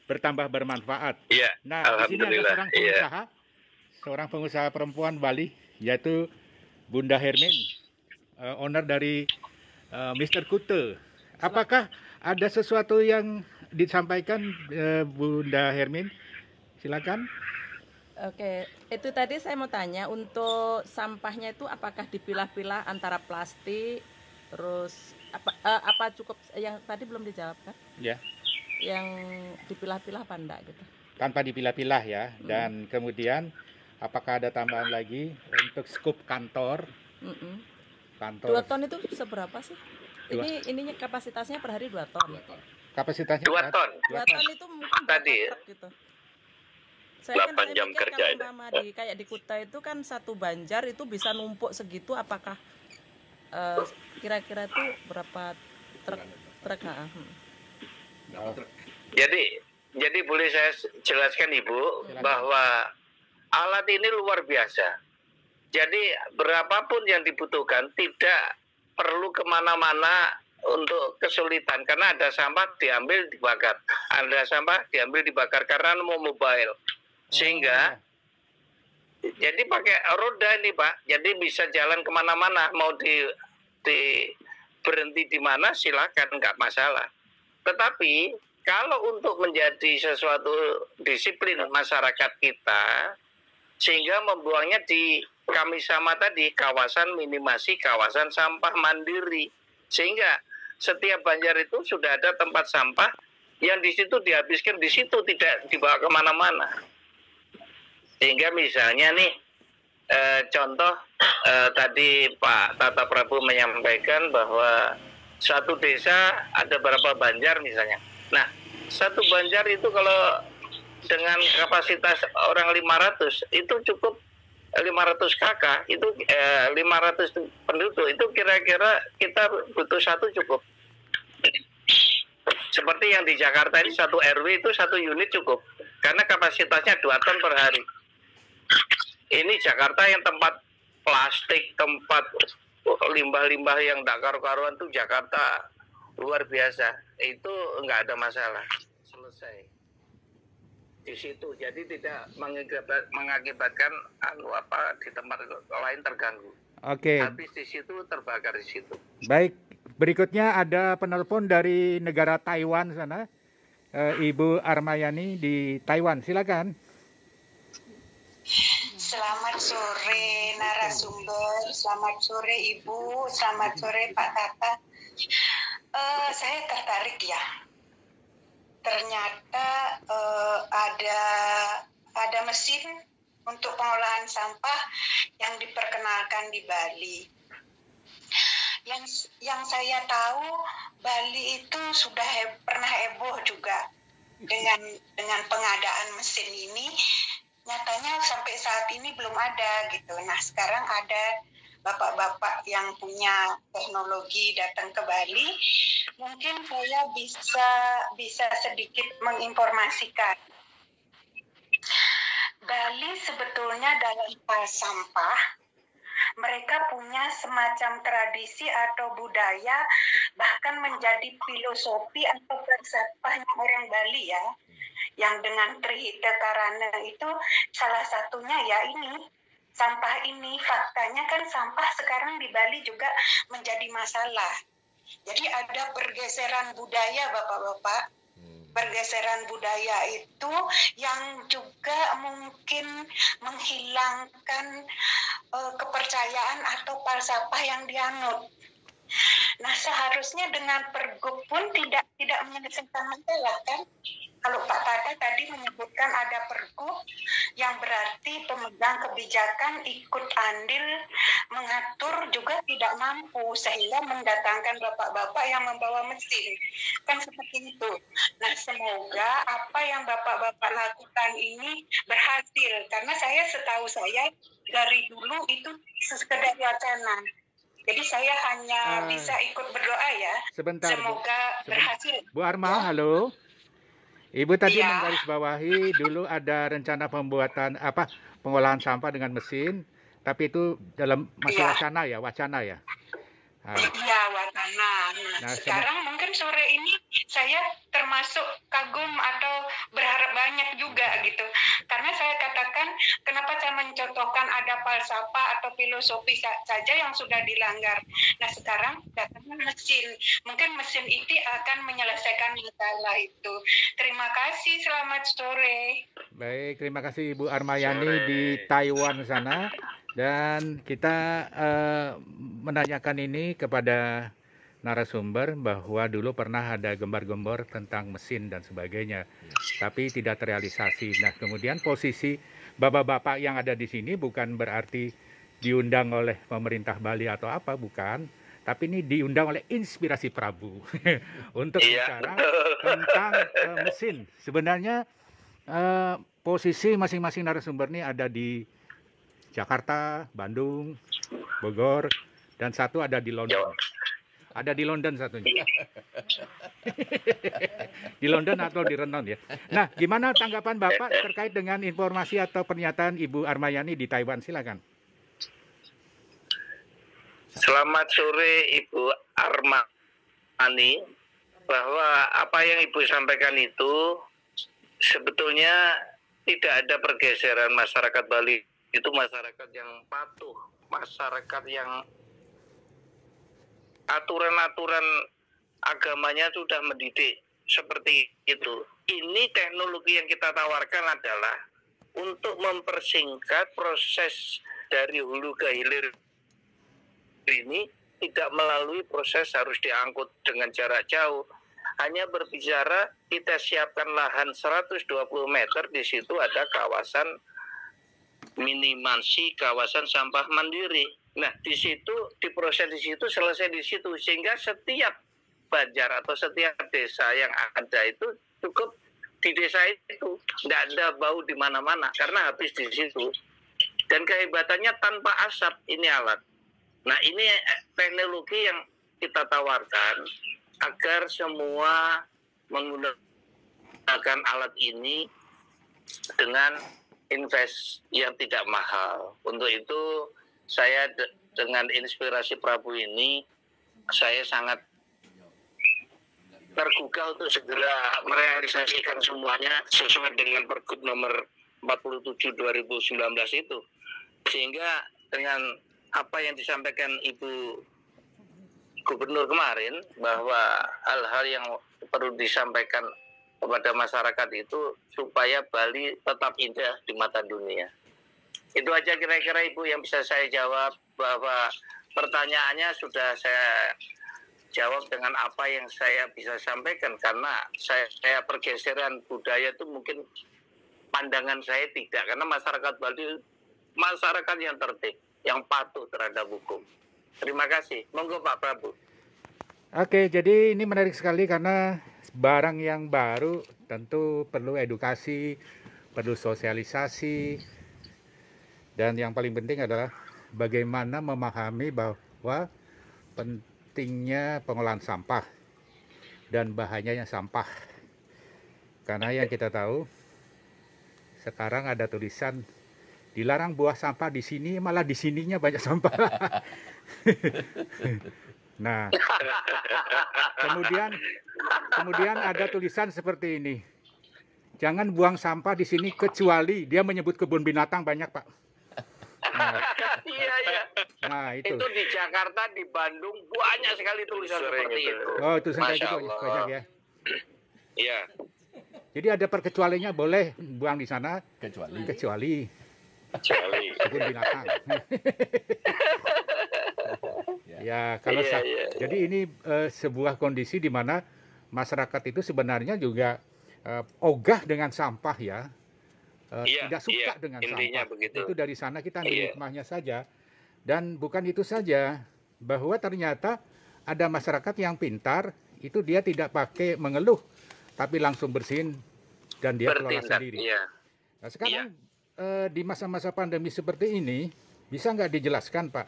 Speaker 3: bertambah bermanfaat.
Speaker 2: Iya,
Speaker 3: Nah, di sini ada
Speaker 2: alhamdulillah.
Speaker 3: seorang pengusaha perempuan Bali, yaitu Bunda Hermin, owner dari Mr. Kute. Apakah ada sesuatu yang disampaikan Bunda Hermin? Silakan.
Speaker 4: Oke, itu tadi saya mau tanya, untuk sampahnya itu apakah dipilah-pilah antara plastik, terus apa cukup yang tadi belum dijawab kan?
Speaker 3: Ya.
Speaker 4: Yang dipilah-pilah apa enggak gitu?
Speaker 3: Tanpa dipilah-pilah ya. Dan kemudian apakah ada tambahan lagi untuk skup kantor? Kantor
Speaker 4: 2 ton itu seberapa sih? Ininya kapasitasnya per hari 2 ton.
Speaker 3: kapasitasnya
Speaker 2: 2 ton.
Speaker 4: 2 ton itu mungkin
Speaker 2: Tadi,
Speaker 4: berapa truk gitu. Saya
Speaker 2: 8 jam
Speaker 4: mikir
Speaker 2: kerja
Speaker 4: kalau umpama kayak di Kuta itu kan satu banjar itu bisa numpuk segitu, apakah kira-kira itu berapa truk?
Speaker 2: Jadi boleh saya jelaskan, Ibu,
Speaker 3: Silakan.
Speaker 2: bahwa alat ini luar biasa. Jadi berapapun yang dibutuhkan tidak perlu kemana-mana untuk kesulitan, karena ada sampah diambil dibakar, ada sampah diambil dibakar karena mau mobile. Sehingga jadi pakai roda ini Pak, jadi bisa jalan kemana-mana, mau berhenti di mana silakan, nggak masalah. Tetapi kalau untuk menjadi sesuatu disiplin masyarakat kita, sehingga membuangnya di Kamisama tadi, kawasan minimasi, kawasan sampah mandiri, sehingga setiap banjar itu sudah ada tempat sampah yang di situ dihabiskan di situ, tidak dibawa kemana-mana. Sehingga misalnya nih contoh tadi Pak Tata Prabu menyampaikan bahwa satu desa ada berapa banjar misalnya. Nah, satu banjar itu kalau dengan kapasitas orang 500 itu cukup 500 kakak, itu 500 penduduk, itu kira-kira kita butuh satu cukup. Seperti yang di Jakarta ini satu RW itu satu unit cukup, karena kapasitasnya 2 ton per hari. Ini Jakarta yang tempat plastik, tempat limbah-limbah yang tak karu-karuan tuh Jakarta luar biasa. Itu nggak ada masalah, selesai di situ. Jadi tidak mengakibatkan di tempat lain terganggu.
Speaker 3: Oke.
Speaker 2: Habis di situ terbakar di situ.
Speaker 3: Baik, berikutnya ada penelpon dari negara Taiwan sana, Ibu Armayani di Taiwan. Silakan.
Speaker 5: Selamat sore narasumber, selamat sore Ibu, selamat sore Pak Tata. Saya tertarik ya. Ternyata ada mesin untuk pengolahan sampah yang diperkenalkan di Bali. Yang saya tahu Bali itu sudah pernah heboh juga dengan pengadaan mesin ini. Nyatanya sampai saat ini belum ada gitu. Nah, sekarang ada bapak-bapak yang punya teknologi datang ke Bali. Mungkin saya bisa sedikit menginformasikan. Bali sebetulnya dalam hal sampah, mereka punya semacam tradisi atau budaya, bahkan menjadi filosofi atau falsafahnya orang Bali ya. Yang dengan Trihita Karana itu salah satunya ya ini, sampah ini. Faktanya kan sampah sekarang di Bali juga menjadi masalah. Jadi ada pergeseran budaya Bapak-Bapak. Pergeseran budaya itu yang juga mungkin menghilangkan kepercayaan atau falsafah yang dianut. Nah, seharusnya dengan pergub pun tidak menyelesaikan masalah kan? Kalau Pak Tata tadi menyebutkan ada pergub yang berarti pemegang kebijakan ikut andil mengatur juga tidak mampu, sehingga mendatangkan bapak-bapak yang membawa mesin. Kan seperti itu. Nah, semoga apa yang bapak-bapak lakukan ini berhasil. Karena setahu saya dari dulu itu sekedar wacana. Jadi saya hanya bisa ikut berdoa ya.
Speaker 3: Sebentar.
Speaker 5: Semoga berhasil.
Speaker 3: Bu Arma, ya. Halo. Ibu tadi menggarisbawahi dulu ada rencana pembuatan pengolahan sampah dengan mesin, tapi itu dalam masa wacana ya.
Speaker 5: Iya, wacana. Nah, sekarang mungkin sore ini saya termasuk kagum atau berharap banyak juga gitu. Karena saya katakan kenapa saya mencontohkan ada falsafah atau filosofi saja yang sudah dilanggar. Nah, sekarang datangnya mesin. Mungkin mesin itu akan menyelesaikan masalah itu. Terima kasih, selamat sore.
Speaker 3: Baik, terima kasih Ibu Armayani di Taiwan sana. Dan kita menanyakan ini kepada narasumber bahwa dulu pernah ada gembar-gembor tentang mesin dan sebagainya, tapi tidak terrealisasi. Nah, kemudian posisi bapak-bapak yang ada di sini bukan berarti diundang oleh pemerintah Bali atau apa, bukan. Tapi ini diundang oleh Inspirasi Prabu untuk bicara tentang mesin. Sebenarnya posisi masing-masing narasumber ini ada di Jakarta, Bandung, Bogor, dan satu ada di London. Ada di London satunya. Di London atau di Renon ya. Nah, gimana tanggapan Bapak terkait dengan informasi atau pernyataan Ibu Armayani di Taiwan? Silakan.
Speaker 2: Selamat sore Ibu Armani, bahwa apa yang Ibu sampaikan itu sebetulnya tidak ada pergeseran masyarakat Bali. Itu masyarakat yang patuh, masyarakat yang aturan-aturan agamanya sudah mendidik seperti itu. Ini teknologi yang kita tawarkan adalah untuk mempersingkat proses dari hulu ke hilir ini, tidak melalui proses harus diangkut dengan jarak jauh. Hanya berbicara kita siapkan lahan 120 meter, di situ ada kawasan minimasi, kawasan sampah mandiri. Nah, di situ diproses di situ, selesai di situ, sehingga setiap banjar atau setiap desa yang ada itu cukup di desa itu, tidak ada bau di mana-mana karena habis di situ. Dan kehebatannya tanpa asap ini alat. Nah, ini teknologi yang kita tawarkan agar semua menggunakan alat ini dengan invest yang tidak mahal. Untuk itu saya dengan inspirasi Prabu ini, saya sangat tergugah untuk segera merealisasikan semuanya sesuai dengan Pergub nomor 47 2019 itu. Sehingga dengan apa yang disampaikan Ibu Gubernur kemarin, bahwa hal-hal yang perlu disampaikan kepada masyarakat itu supaya Bali tetap indah di mata dunia. Itu aja kira-kira Ibu yang bisa saya jawab, bahwa pertanyaannya sudah saya jawab dengan apa yang saya bisa sampaikan, karena saya pergeseran budaya itu mungkin pandangan saya tidak, karena masyarakat Bali masyarakat yang tertib, yang patuh terhadap hukum. Terima kasih. Monggo Pak Prabu.
Speaker 3: Oke, jadi ini menarik sekali karena barang yang baru tentu perlu edukasi, perlu sosialisasi, dan yang paling penting adalah bagaimana memahami bahwa pentingnya pengolahan sampah dan bahayanya sampah. Karena yang kita tahu sekarang ada tulisan dilarang buang sampah di sini, malah di sininya banyak sampah. Nah, kemudian ada tulisan seperti ini. Jangan buang sampah di sini kecuali, dia menyebut kebun binatang banyak, Pak. Nah,
Speaker 2: Iya.
Speaker 3: nah itu.
Speaker 2: Itu di Jakarta, di Bandung banyak sekali tulisan seperti itu.
Speaker 3: Oh, tulisan kayak
Speaker 2: Masya
Speaker 3: gitu
Speaker 2: Allah.
Speaker 3: banyak ya.
Speaker 2: Iya.
Speaker 3: Jadi ada perkecualinya, boleh buang di sana kecuali kebun binatang. Ya, kalau jadi ini sebuah kondisi di mana masyarakat itu sebenarnya juga ogah dengan sampah ya. Tidak suka dengan
Speaker 2: intinya
Speaker 3: sampah.
Speaker 2: begitu.
Speaker 3: Itu dari sana kita ambil hikmahnya saja. Dan bukan itu saja, bahwa ternyata ada masyarakat yang pintar, itu dia tidak pakai mengeluh, tapi langsung bersihin dan dia kelola sendiri.
Speaker 2: Iya.
Speaker 3: Nah, sekarang di masa-masa pandemi seperti ini, bisa nggak dijelaskan Pak,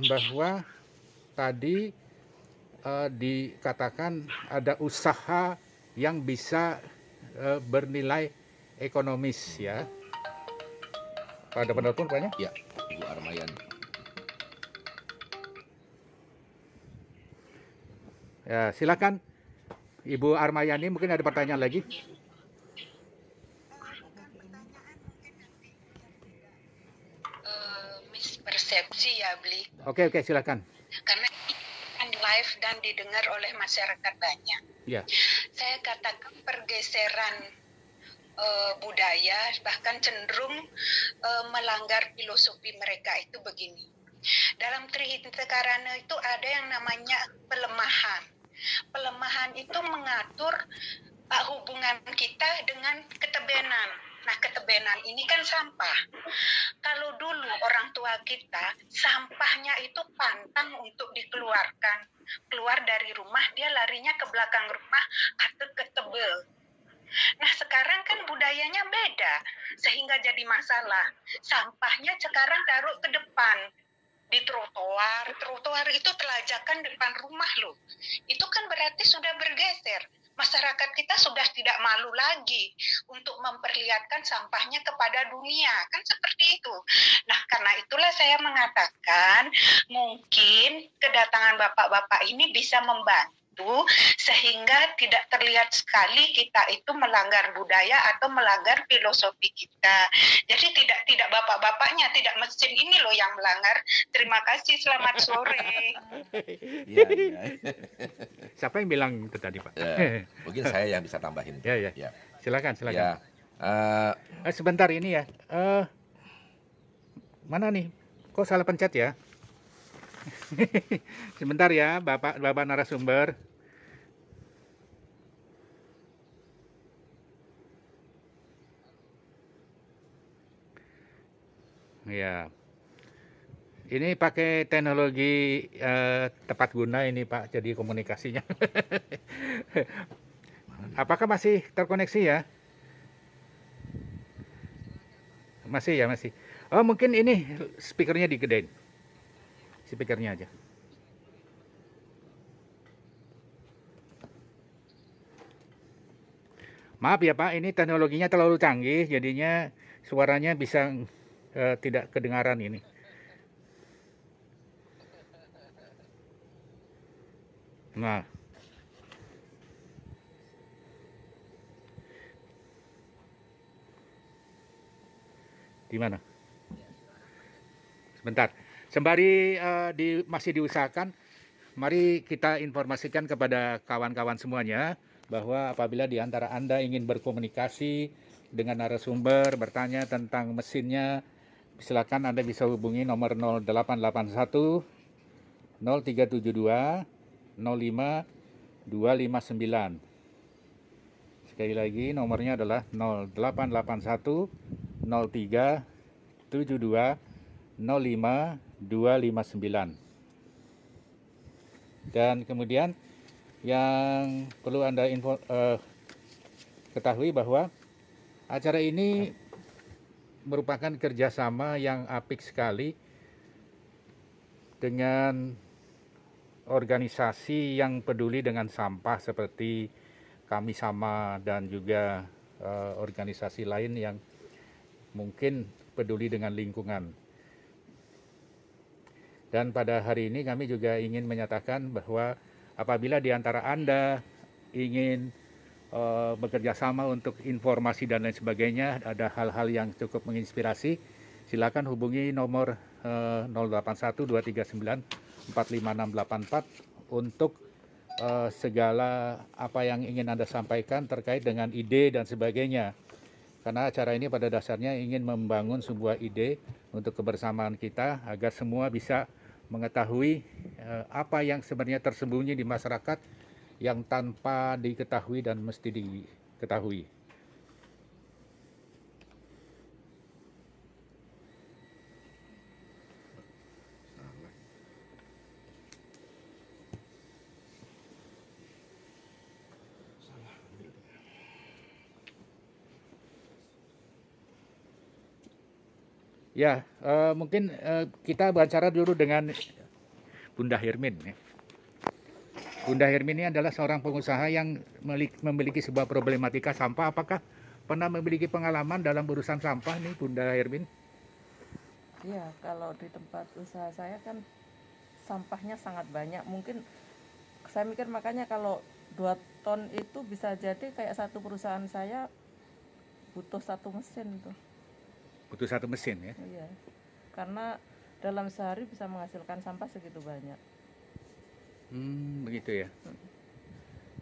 Speaker 3: bahwa tadi dikatakan ada usaha yang bisa bernilai ekonomis ya. Pada penelpon Paknya?
Speaker 1: Ya, Ibu Armayani.
Speaker 3: Ya, silakan Ibu Armayani, mungkin ada pertanyaan lagi.
Speaker 5: Mispersepsi ya, Bli.
Speaker 3: Oke, silakan.
Speaker 5: Karena ini kan live dan didengar oleh masyarakat banyak.
Speaker 3: Ya.
Speaker 5: Saya katakan pergeseran budaya bahkan cenderung melanggar filosofi mereka itu begini. Dalam Trihita itu ada yang namanya pelemahan. Pelemahan itu mengatur hubungan kita dengan ketebenan. Nah, ketebenan ini kan sampah. Kalau dulu orang tua kita, sampahnya itu pantang untuk dikeluarkan. Keluar dari rumah, dia larinya ke belakang rumah atau ke tebel. Nah, sekarang kan budayanya beda, sehingga jadi masalah. Sampahnya sekarang taruh ke depan, di trotoar. Trotoar itu telajakan depan rumah loh. Itu kan berarti sudah bergeser. Masyarakat kita sudah tidak malu lagi untuk memperlihatkan sampahnya kepada dunia. Kan seperti itu. Nah, karena itulah saya mengatakan mungkin kedatangan bapak-bapak ini bisa membantu sehingga tidak terlihat sekali kita itu melanggar budaya atau melanggar filosofi kita. Jadi tidak bapak-bapaknya, tidak mesin ini loh yang melanggar. Terima kasih, selamat sore.
Speaker 1: Iya, iya.
Speaker 3: Siapa yang bilang itu tadi, Pak?
Speaker 1: Ya, mungkin saya yang bisa tambahin.
Speaker 3: Ya, ya.
Speaker 1: Ya.
Speaker 3: Silakan, silakan.
Speaker 1: Ya,
Speaker 3: Sebentar ini ya. Mana nih? Kok salah pencet ya? Sebentar ya, Bapak narasumber. Ya. Ini pakai teknologi tepat guna ini, Pak. Jadi komunikasinya. Apakah masih terkoneksi ya? Masih ya, masih. Oh, mungkin ini speakernya digedein. Speakernya aja. Maaf ya Pak, ini teknologinya terlalu canggih, jadinya suaranya bisa tidak kedengaran ini. Nah, di mana? Sebentar. Sembari masih diusahakan, mari kita informasikan kepada kawan-kawan semuanya bahwa apabila di antara Anda ingin berkomunikasi dengan narasumber, bertanya tentang mesinnya, silakan Anda bisa hubungi nomor 0881 0372 05 259. Sekali lagi nomornya adalah 0881 03 72 05 259. Dan kemudian yang perlu Anda ketahui bahwa acara ini merupakan kerjasama yang apik sekali dengan organisasi yang peduli dengan sampah seperti Kami Sama dan juga organisasi lain yang mungkin peduli dengan lingkungan. Dan pada hari ini kami juga ingin menyatakan bahwa apabila di antara Anda ingin bekerja sama untuk informasi dan lain sebagainya, ada hal-hal yang cukup menginspirasi, silakan hubungi nomor 081 239 45684 untuk segala apa yang ingin Anda sampaikan terkait dengan ide dan sebagainya. Karena acara ini pada dasarnya ingin membangun sebuah ide untuk kebersamaan kita agar semua bisa mengetahui apa yang sebenarnya tersembunyi di masyarakat yang tanpa diketahui dan mesti diketahui. Ya, mungkin kita bicara dulu dengan Bunda Hermin. Bunda Hermin ini adalah seorang pengusaha yang memiliki sebuah problematika sampah. Apakah pernah memiliki pengalaman dalam urusan sampah nih, Bunda Hermin?
Speaker 4: Iya, kalau di tempat usaha saya kan sampahnya sangat banyak. Mungkin saya mikir makanya kalau 2 ton itu bisa jadi kayak satu perusahaan saya butuh 1 mesin tuh.
Speaker 3: Butuh 1 mesin ya?
Speaker 4: Iya, karena dalam sehari bisa menghasilkan sampah segitu banyak.
Speaker 3: Begitu ya.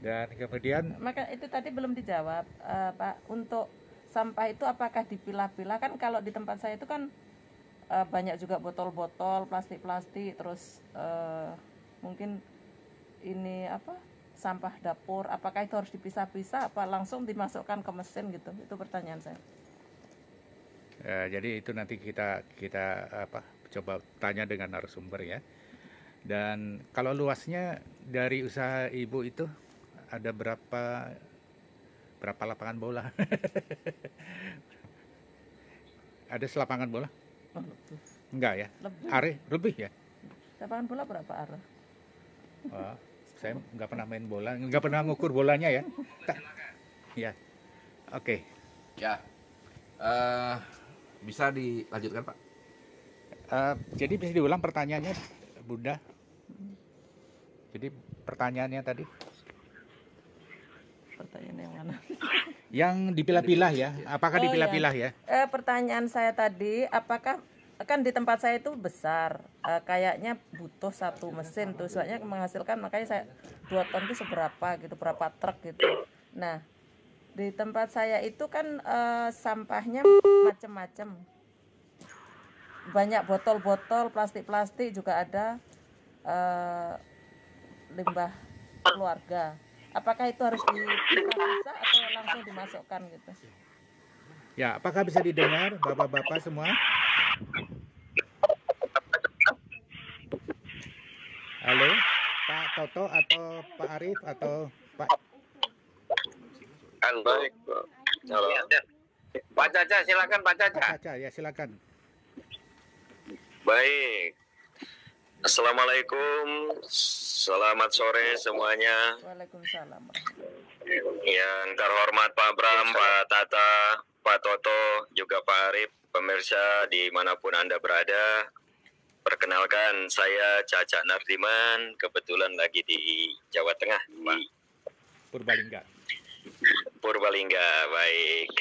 Speaker 3: Dan kemudian
Speaker 4: Maka itu tadi belum dijawab, Pak. Untuk sampah itu apakah dipilah-pilah? Kan kalau di tempat saya itu kan banyak juga botol-botol, plastik-plastik, terus mungkin ini apa? Sampah dapur. Apakah itu harus dipisah-pisah? Apa langsung dimasukkan ke mesin gitu? Itu pertanyaan saya.
Speaker 3: jadi itu nanti kita coba tanya dengan narasumber ya. Dan kalau luasnya dari usaha Ibu itu ada berapa lapangan bola? Ada selapangan bola?
Speaker 4: Oh, lebih.
Speaker 3: Enggak ya?
Speaker 4: Lebih.
Speaker 3: Lebih ya?
Speaker 4: Lapangan bola berapa arah?
Speaker 3: Wah, saya nggak pernah main bola, nggak pernah ngukur bolanya ya. Ya, oke.
Speaker 1: Ya, bisa dilanjutkan Pak?
Speaker 3: Jadi bisa diulang pertanyaannya, Bunda. Jadi pertanyaannya tadi
Speaker 4: Pertanyaan yang mana?
Speaker 3: yang dipilah-pilah ya, apakah
Speaker 4: Oh,
Speaker 3: dipilah-pilah ya?
Speaker 4: Pertanyaan saya tadi, apakah kan di tempat saya itu besar, kayaknya butuh satu mesin tuh, soalnya menghasilkan, makanya saya 2 ton itu seberapa gitu, berapa truk gitu. Nah, di tempat saya itu kan sampahnya macam-macam, banyak botol-botol, plastik-plastik juga ada, limbah keluarga. Apakah itu harus dipisah atau langsung dimasukkan gitu?
Speaker 3: Ya, apakah bisa didengar bapak-bapak semua? Halo, Pak Toto atau Pak Arif atau Pak
Speaker 2: Halo. Halo. Pak Caca, silakan Pak Caca.
Speaker 3: Caca, ya silakan.
Speaker 6: Baik. Assalamualaikum. Selamat sore semuanya.
Speaker 4: Waalaikumsalam.
Speaker 6: Yang terhormat Pak Bram, Pak Tata, Pak Toto, juga Pak Arif, pemirsa dimanapun Anda berada. Perkenalkan, saya Caca Nardiman, kebetulan lagi di Jawa Tengah, Pak.
Speaker 3: Purbalingga.
Speaker 6: Purbalingga, baik.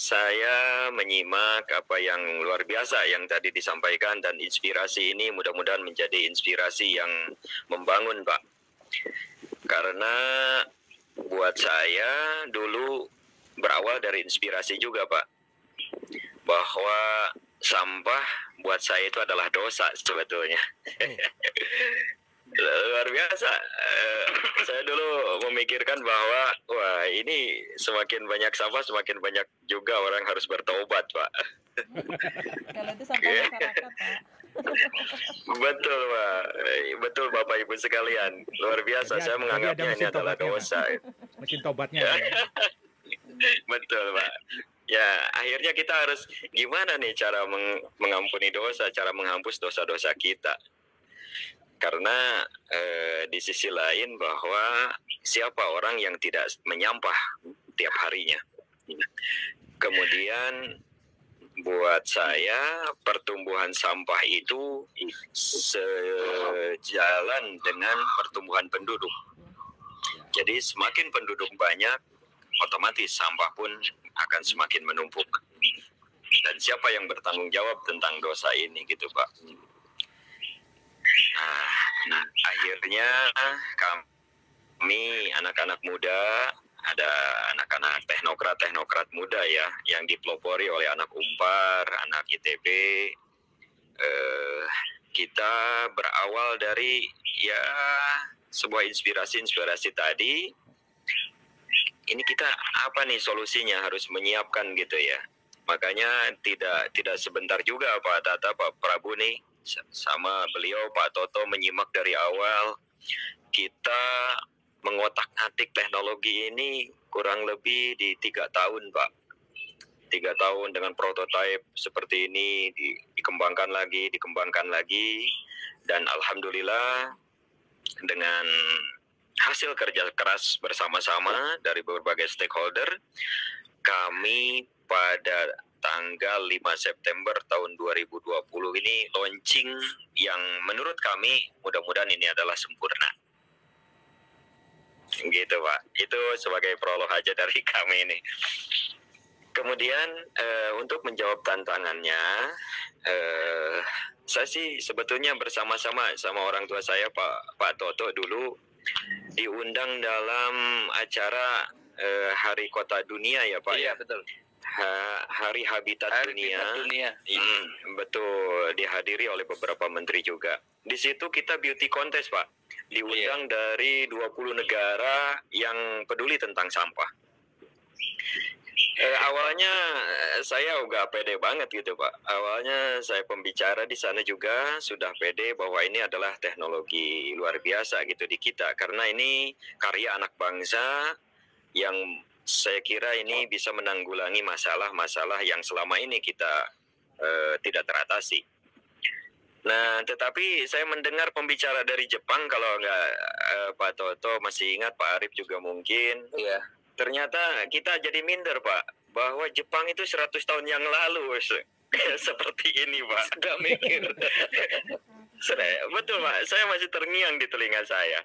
Speaker 6: Saya menyimak apa yang luar biasa yang tadi disampaikan, dan inspirasi ini mudah-mudahan menjadi inspirasi yang membangun, Pak. Karena buat saya dulu berawal dari inspirasi juga, Pak. Bahwa sampah buat saya itu adalah dosa sebetulnya. Luar biasa. Saya dulu memikirkan bahwa wah, ini semakin banyak sampah semakin banyak juga orang harus bertobat, Pak.
Speaker 4: Kalau itu sampah masyarakat, Pak.
Speaker 6: Betul, Pak. Betul, Bapak Ibu sekalian. Luar biasa.
Speaker 3: Jadi
Speaker 6: Saya
Speaker 3: ada
Speaker 6: menganggapnya ini
Speaker 3: mesin
Speaker 6: adalah
Speaker 3: tobatnya, Pak.
Speaker 6: dosa.
Speaker 3: Mesin tobatnya ya.
Speaker 6: Betul, Pak. Ya, akhirnya kita harus gimana nih cara mengampuni dosa, cara menghapus dosa-dosa kita. Karena di sisi lain bahwa siapa orang yang tidak menyampah tiap harinya. Kemudian buat saya pertumbuhan sampah itu sejalan dengan pertumbuhan penduduk. Jadi semakin penduduk banyak, otomatis sampah pun akan semakin menumpuk. Dan siapa yang bertanggung jawab tentang dosa ini gitu, Pak? Nah, akhirnya kami anak-anak muda, ada anak-anak teknokrat muda ya, yang dipelopori oleh anak Unpar, anak ITB. Kita berawal dari ya sebuah inspirasi tadi. Ini kita apa nih solusinya, harus menyiapkan gitu ya. Makanya tidak sebentar juga Pak Tata, Pak Prabu nih, sama beliau Pak Toto menyimak dari awal. Kita mengotak-atik teknologi ini kurang lebih di 3 tahun, Pak. 3 tahun dengan prototipe seperti ini dikembangkan lagi, dan alhamdulillah dengan hasil kerja keras bersama-sama dari berbagai stakeholder, kami pada tanggal 5 September tahun 2020 ini launching yang menurut kami mudah-mudahan ini adalah sempurna. Gitu, Pak. Itu sebagai prolog aja dari kami ini. Kemudian untuk menjawab tantangannya, saya sih sebetulnya bersama-sama sama orang tua saya Pak Toto dulu diundang dalam acara Hari Kota Dunia ya Pak.
Speaker 2: Iya,
Speaker 6: ya.
Speaker 2: betul.
Speaker 6: Hari Habitat Dunia. Betul, dihadiri oleh beberapa menteri juga. Di situ kita beauty contest, Pak. Diundang dari 20 negara yang peduli tentang sampah. Awalnya saya udah pede banget gitu, Pak. Awalnya saya pembicara di sana juga sudah pede bahwa ini adalah teknologi luar biasa gitu di kita, karena ini karya anak bangsa yang saya kira ini bisa menanggulangi masalah-masalah yang selama ini kita tidak teratasi. Nah, tetapi saya mendengar pembicara dari Jepang, kalau nggak Pak Toto masih ingat, Pak Arif juga mungkin.
Speaker 2: Iya.
Speaker 6: Ternyata kita jadi minder, Pak, bahwa Jepang itu 100 tahun yang lalu seperti ini, Pak.
Speaker 2: Nggak mikir.
Speaker 6: Betul, Pak. Saya masih terngiang di telinga saya.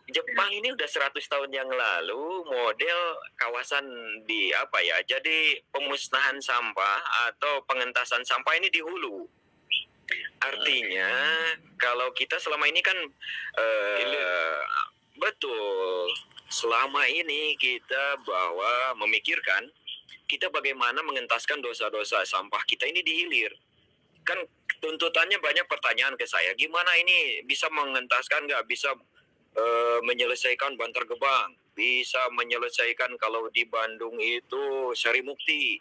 Speaker 6: Jepang ini udah 100 tahun yang lalu model kawasan di apa ya? Jadi pemusnahan sampah atau pengentasan sampah ini di hulu. Artinya kalau kita selama ini kan betul, selama ini kita bahwa memikirkan kita bagaimana mengentaskan dosa-dosa sampah kita ini di hilir. Kan tuntutannya banyak, pertanyaan ke saya, gimana ini bisa mengentaskan, nggak bisa menyelesaikan Bantar Gebang, bisa menyelesaikan kalau di Bandung itu Sari Mukti.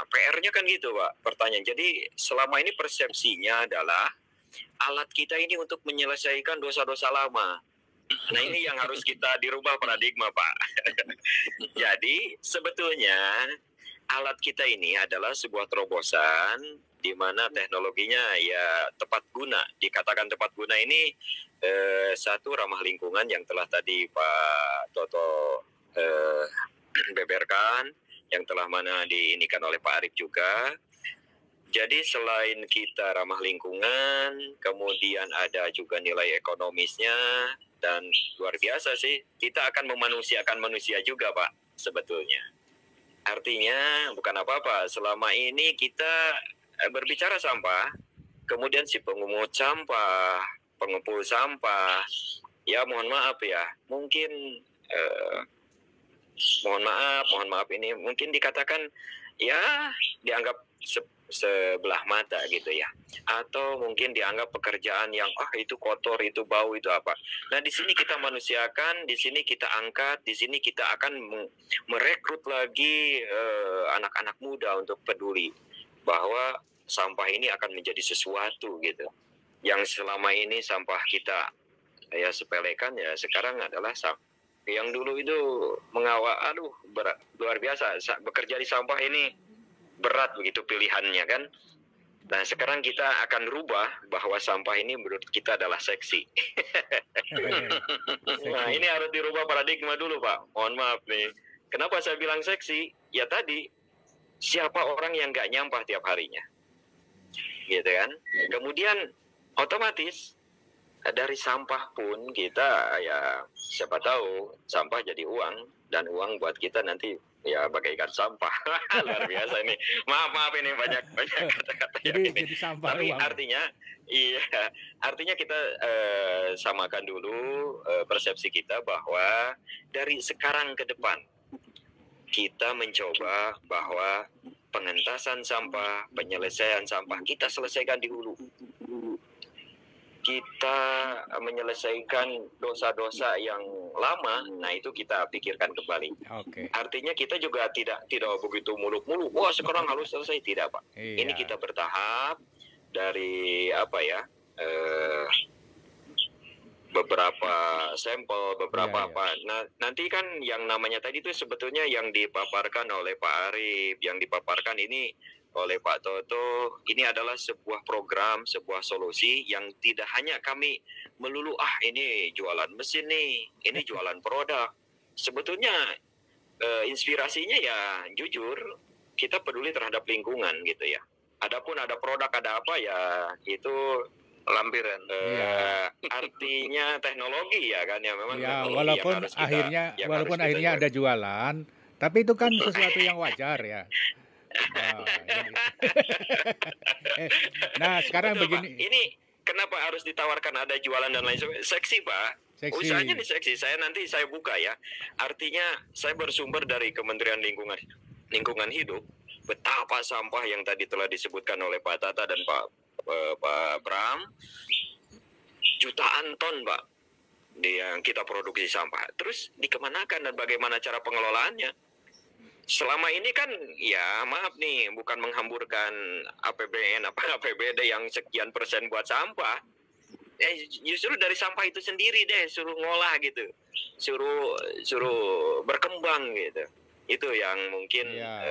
Speaker 6: PR-nya kan gitu, Pak, pertanyaan. Jadi selama ini persepsinya adalah alat kita ini untuk menyelesaikan dosa-dosa lama. Nah, ini yang harus kita dirubah paradigma, Pak. Jadi sebetulnya alat kita ini adalah sebuah terobosan di mana teknologinya ya tepat guna. Dikatakan tepat guna ini satu, ramah lingkungan yang telah tadi Pak Toto beberkan, yang telah mana diinikan oleh Pak Arif juga. Jadi selain kita ramah lingkungan, kemudian ada juga nilai ekonomisnya, dan luar biasa sih, kita akan memanusiakan manusia juga, Pak, sebetulnya. Artinya bukan apa-apa, selama ini kita berbicara sampah, kemudian si pengumpul sampah, pengepul sampah, ya mohon maaf ya, mungkin mohon maaf ini mungkin dikatakan ya dianggap sebelah mata gitu ya, atau mungkin dianggap pekerjaan yang itu kotor, itu bau, itu apa. Nah, di sini kita manusiakan, di sini kita angkat, di sini kita akan merekrut lagi anak-anak muda untuk peduli bahwa sampah ini akan menjadi sesuatu gitu. Yang selama ini sampah kita ya sepelekan, ya sekarang adalah yang dulu itu berat, luar biasa, bekerja di sampah ini berat begitu pilihannya kan. Nah, sekarang kita akan rubah bahwa sampah ini menurut kita adalah seksi. Nah, ini harus dirubah paradigma dulu, Pak. Mohon maaf nih. Kenapa saya bilang seksi? Ya tadi, siapa orang yang nggak nyampah tiap harinya? Gitu kan. Kemudian otomatis dari sampah pun kita ya siapa tahu sampah jadi uang, dan uang buat kita nanti ya bagaikan sampah. Luar biasa ini. Maaf ini banyak kata-kata yang ini.
Speaker 3: Jadi sampah
Speaker 6: Tapi
Speaker 3: uang.
Speaker 6: artinya kita samakan dulu persepsi kita bahwa dari sekarang ke depan kita mencoba bahwa pengentasan sampah, penyelesaian sampah kita selesaikan di hulu. Kita menyelesaikan dosa-dosa yang lama, nah itu kita pikirkan kembali.
Speaker 3: Oke.
Speaker 6: Artinya kita juga tidak begitu muluk-muluk, wah sekarang harus selesai, tidak, Pak.
Speaker 3: Iya.
Speaker 6: Ini kita bertahap dari beberapa sampel, beberapa
Speaker 3: Iya, iya.
Speaker 6: apa. Nah, nanti kan yang namanya tadi itu sebetulnya yang dipaparkan oleh Pak Arif, yang dipaparkan ini oleh Pak Toto, ini adalah sebuah program, sebuah solusi yang tidak hanya kami melulu ini jualan mesin nih, ini jualan produk. Sebetulnya inspirasinya ya jujur kita peduli terhadap lingkungan gitu ya. Adapun ada produk ada apa ya itu
Speaker 2: Lampiran.
Speaker 6: artinya teknologi ya kan ya, memang
Speaker 3: Ya,
Speaker 6: teknologi
Speaker 3: walaupun
Speaker 6: yang harus kita-
Speaker 3: akhirnya
Speaker 6: yang
Speaker 3: walaupun
Speaker 6: harus kita
Speaker 3: akhirnya
Speaker 6: jual.
Speaker 3: ada jualan, tapi itu kan sesuatu yang wajar ya. Nah, sekarang
Speaker 6: Betul,
Speaker 3: begini.
Speaker 6: Pak. Ini kenapa harus ditawarkan ada jualan dan lain sebagainya? Seksi, Pak.
Speaker 3: Seksi.
Speaker 6: Usahanya nih seksi. Nanti saya buka ya. Artinya saya bersumber dari Kementerian Lingkungan Hidup. Betapa sampah yang tadi telah disebutkan oleh Pak Tata dan Pak Bram. Jutaan ton, Pak, yang kita produksi sampah. Terus dikemanakan dan bagaimana cara pengelolaannya? Selama ini kan ya maaf nih, bukan menghamburkan APBN APBD yang sekian persen buat sampah. Justru dari sampah itu sendiri deh suruh ngolah gitu. Suruh berkembang gitu. Itu yang mungkin
Speaker 3: Ya.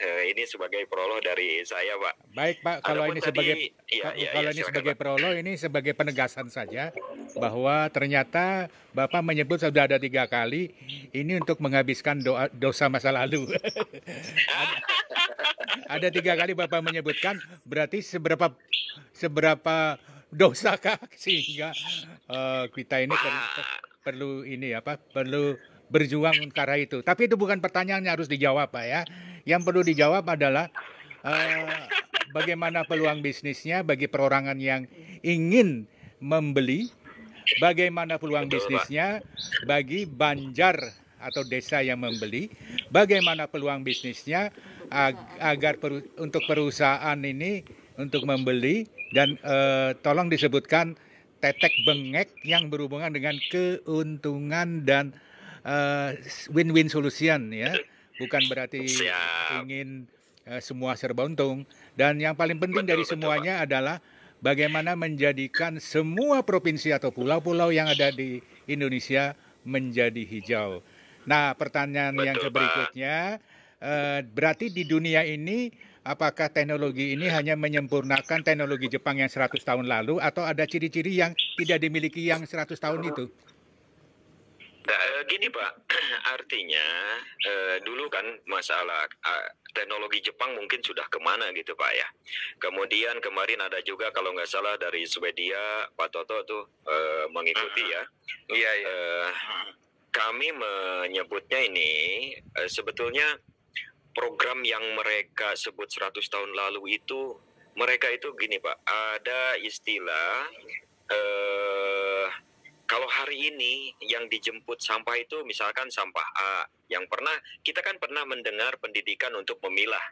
Speaker 6: Ini sebagai prolog dari saya, Pak.
Speaker 3: Baik Pak, kalau
Speaker 6: Adapun
Speaker 3: ini sebagai
Speaker 6: tadi,
Speaker 3: kalau ini
Speaker 6: silakan,
Speaker 3: sebagai
Speaker 6: Pak.
Speaker 3: prolog, ini sebagai penegasan saja bahwa ternyata Bapak menyebut sudah ada 3 kali ini untuk menghabiskan dosa masa lalu. Ada 3 kali Bapak menyebutkan, berarti seberapa dosakah sehingga kita ini perlu berjuang ke arah itu. Tapi itu bukan pertanyaan yang harus dijawab, Pak ya. Yang perlu dijawab adalah bagaimana peluang bisnisnya bagi perorangan yang ingin membeli, bagaimana peluang bisnisnya bagi Banjar atau desa yang membeli, bagaimana peluang bisnisnya agar untuk perusahaan ini untuk membeli, dan tolong disebutkan tetek bengek yang berhubungan dengan keuntungan dan win-win solution ya, bukan berarti ingin semua serba untung. Dan yang paling penting dari semuanya adalah bagaimana menjadikan semua provinsi atau pulau-pulau yang ada di Indonesia menjadi hijau. Nah, pertanyaan yang berikutnya, berarti di dunia ini apakah teknologi ini hanya menyempurnakan teknologi Jepang yang 100 tahun lalu atau ada ciri-ciri yang tidak dimiliki yang 100 tahun itu?
Speaker 6: Gini Pak, artinya dulu kan masalah teknologi Jepang mungkin sudah kemana gitu Pak ya. Kemudian kemarin ada juga kalau nggak salah dari Swedia, Pak Toto tuh mengikuti ya.
Speaker 2: Iya.
Speaker 6: Kami menyebutnya ini sebetulnya program yang mereka sebut 100 tahun lalu itu, mereka itu gini Pak, ada istilah kalau hari ini yang dijemput sampah itu misalkan sampah A, yang kita kan pernah mendengar pendidikan untuk memilah.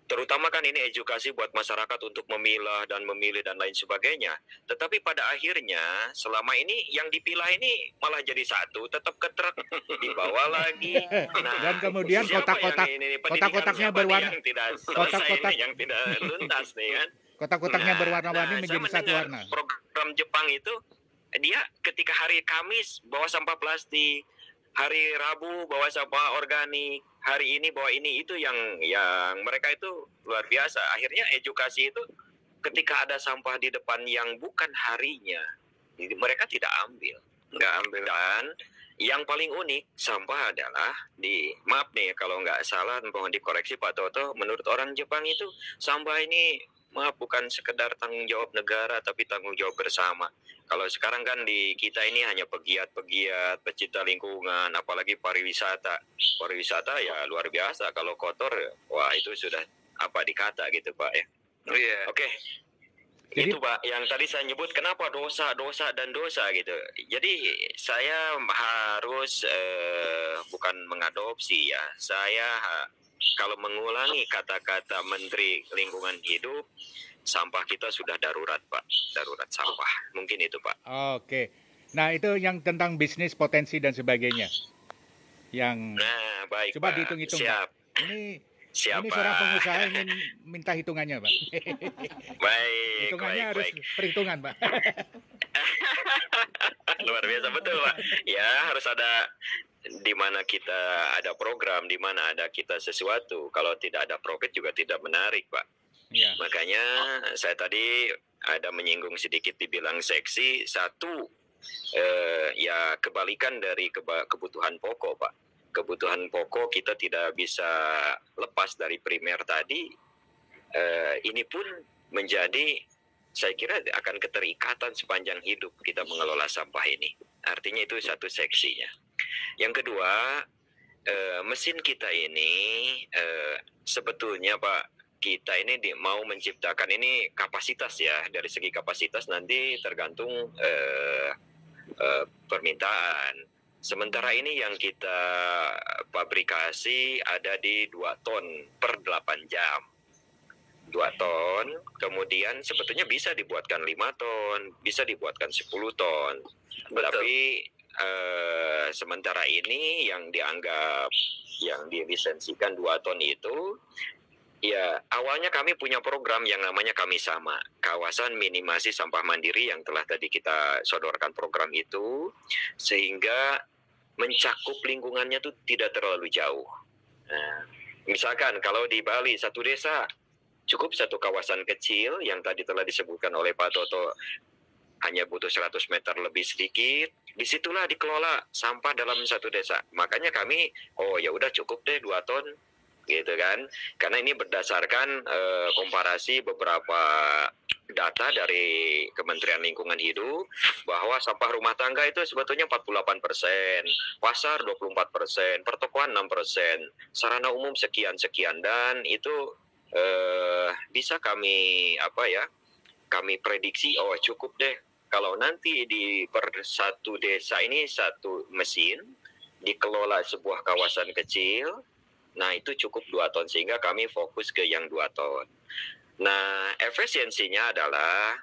Speaker 6: Terutama kan ini edukasi buat masyarakat untuk memilah dan memilih dan lain sebagainya. Tetapi pada akhirnya selama ini yang dipilah ini malah jadi satu, tetap ke truk, dibawa lagi. Nah,
Speaker 3: dan kemudian kotak-kotaknya berwarna,
Speaker 6: yang tidak luntas nih kan.
Speaker 3: Kotak-kotaknya berwarna-warni menjadi satu warna.
Speaker 6: Program Jepang itu dia ketika hari Kamis bawa sampah plastik, hari Rabu bawa sampah organik, hari ini bawa ini, itu yang mereka itu luar biasa. Akhirnya edukasi itu ketika ada sampah di depan yang bukan harinya, mereka nggak ambil. Dan yang paling unik sampah adalah maaf nih kalau nggak salah, mohon dikoreksi Pak Toto, menurut orang Jepang itu sampah ini bukan sekedar tanggung jawab negara tapi tanggung jawab bersama. Kalau sekarang kan di kita ini hanya pegiat-pegiat, pecinta lingkungan, apalagi pariwisata. Pariwisata ya luar biasa, kalau kotor, wah itu sudah apa dikata gitu Pak ya.
Speaker 2: Iya.
Speaker 6: Oke.
Speaker 3: Jadi,
Speaker 6: itu Pak, yang tadi saya nyebut kenapa dosa gitu. Jadi saya harus bukan mengadopsi ya. Saya kalau mengulangi kata-kata Menteri Lingkungan Hidup, sampah kita sudah darurat Pak, darurat sampah. Mungkin itu Pak.
Speaker 3: Oke. Nah itu yang tentang bisnis potensi dan sebagainya.
Speaker 6: Nah baik
Speaker 3: coba
Speaker 6: Pak.
Speaker 3: dihitung-hitung.
Speaker 6: Siap.
Speaker 3: Ini
Speaker 6: Siap,
Speaker 3: ini seorang
Speaker 6: Pak.
Speaker 3: pengusaha ingin minta hitungannya Pak.
Speaker 6: Baik.
Speaker 3: Hitungannya harus perhitungan Pak.
Speaker 6: Luar biasa, betul Pak. Ya harus ada, di mana kita ada program, di mana ada kita sesuatu. Kalau tidak ada profit juga tidak menarik Pak.
Speaker 3: Ya.
Speaker 6: Makanya saya tadi ada menyinggung sedikit dibilang seksi. Satu, ya kebalikan dari kebutuhan pokok Pak. Kebutuhan pokok kita tidak bisa lepas dari primer tadi. Ini pun menjadi, saya kira akan keterikatan sepanjang hidup kita mengelola sampah ini. Artinya itu satu seksinya. Yang kedua, mesin kita ini sebetulnya Pak, kita ini mau menciptakan ini kapasitas ya. Dari segi kapasitas nanti tergantung permintaan. Sementara ini yang kita pabrikasi ada di 2 ton per 8 jam. 2 ton, kemudian sebetulnya bisa dibuatkan 5 ton, bisa dibuatkan 10 ton.
Speaker 2: Betul.
Speaker 6: Tapi sementara ini yang dianggap, yang dilisensikan 2 ton itu, ya awalnya kami punya program yang namanya Kami Sama, kawasan minimasi sampah mandiri, yang telah tadi kita sodorkan program itu, sehingga mencakup lingkungannya tuh tidak terlalu jauh. Nah, Misalkan kalau di Bali satu desa cukup satu kawasan kecil yang tadi telah disebutkan oleh Pak Toto, hanya butuh 100 meter lebih sedikit, disitulah dikelola sampah dalam satu desa. Makanya kami, oh ya udah cukup deh 2 ton, gitu kan. Karena ini berdasarkan komparasi beberapa data dari Kementerian Lingkungan Hidup, bahwa sampah rumah tangga itu sebetulnya 48%, pasar 24%, pertokoan 6%, sarana umum sekian-sekian, dan itu bisa kami kami prediksi, oh cukup deh kalau nanti di per satu desa ini satu mesin dikelola sebuah kawasan kecil, nah itu cukup 2 ton, sehingga kami fokus ke yang 2 ton. Nah, efisiensinya adalah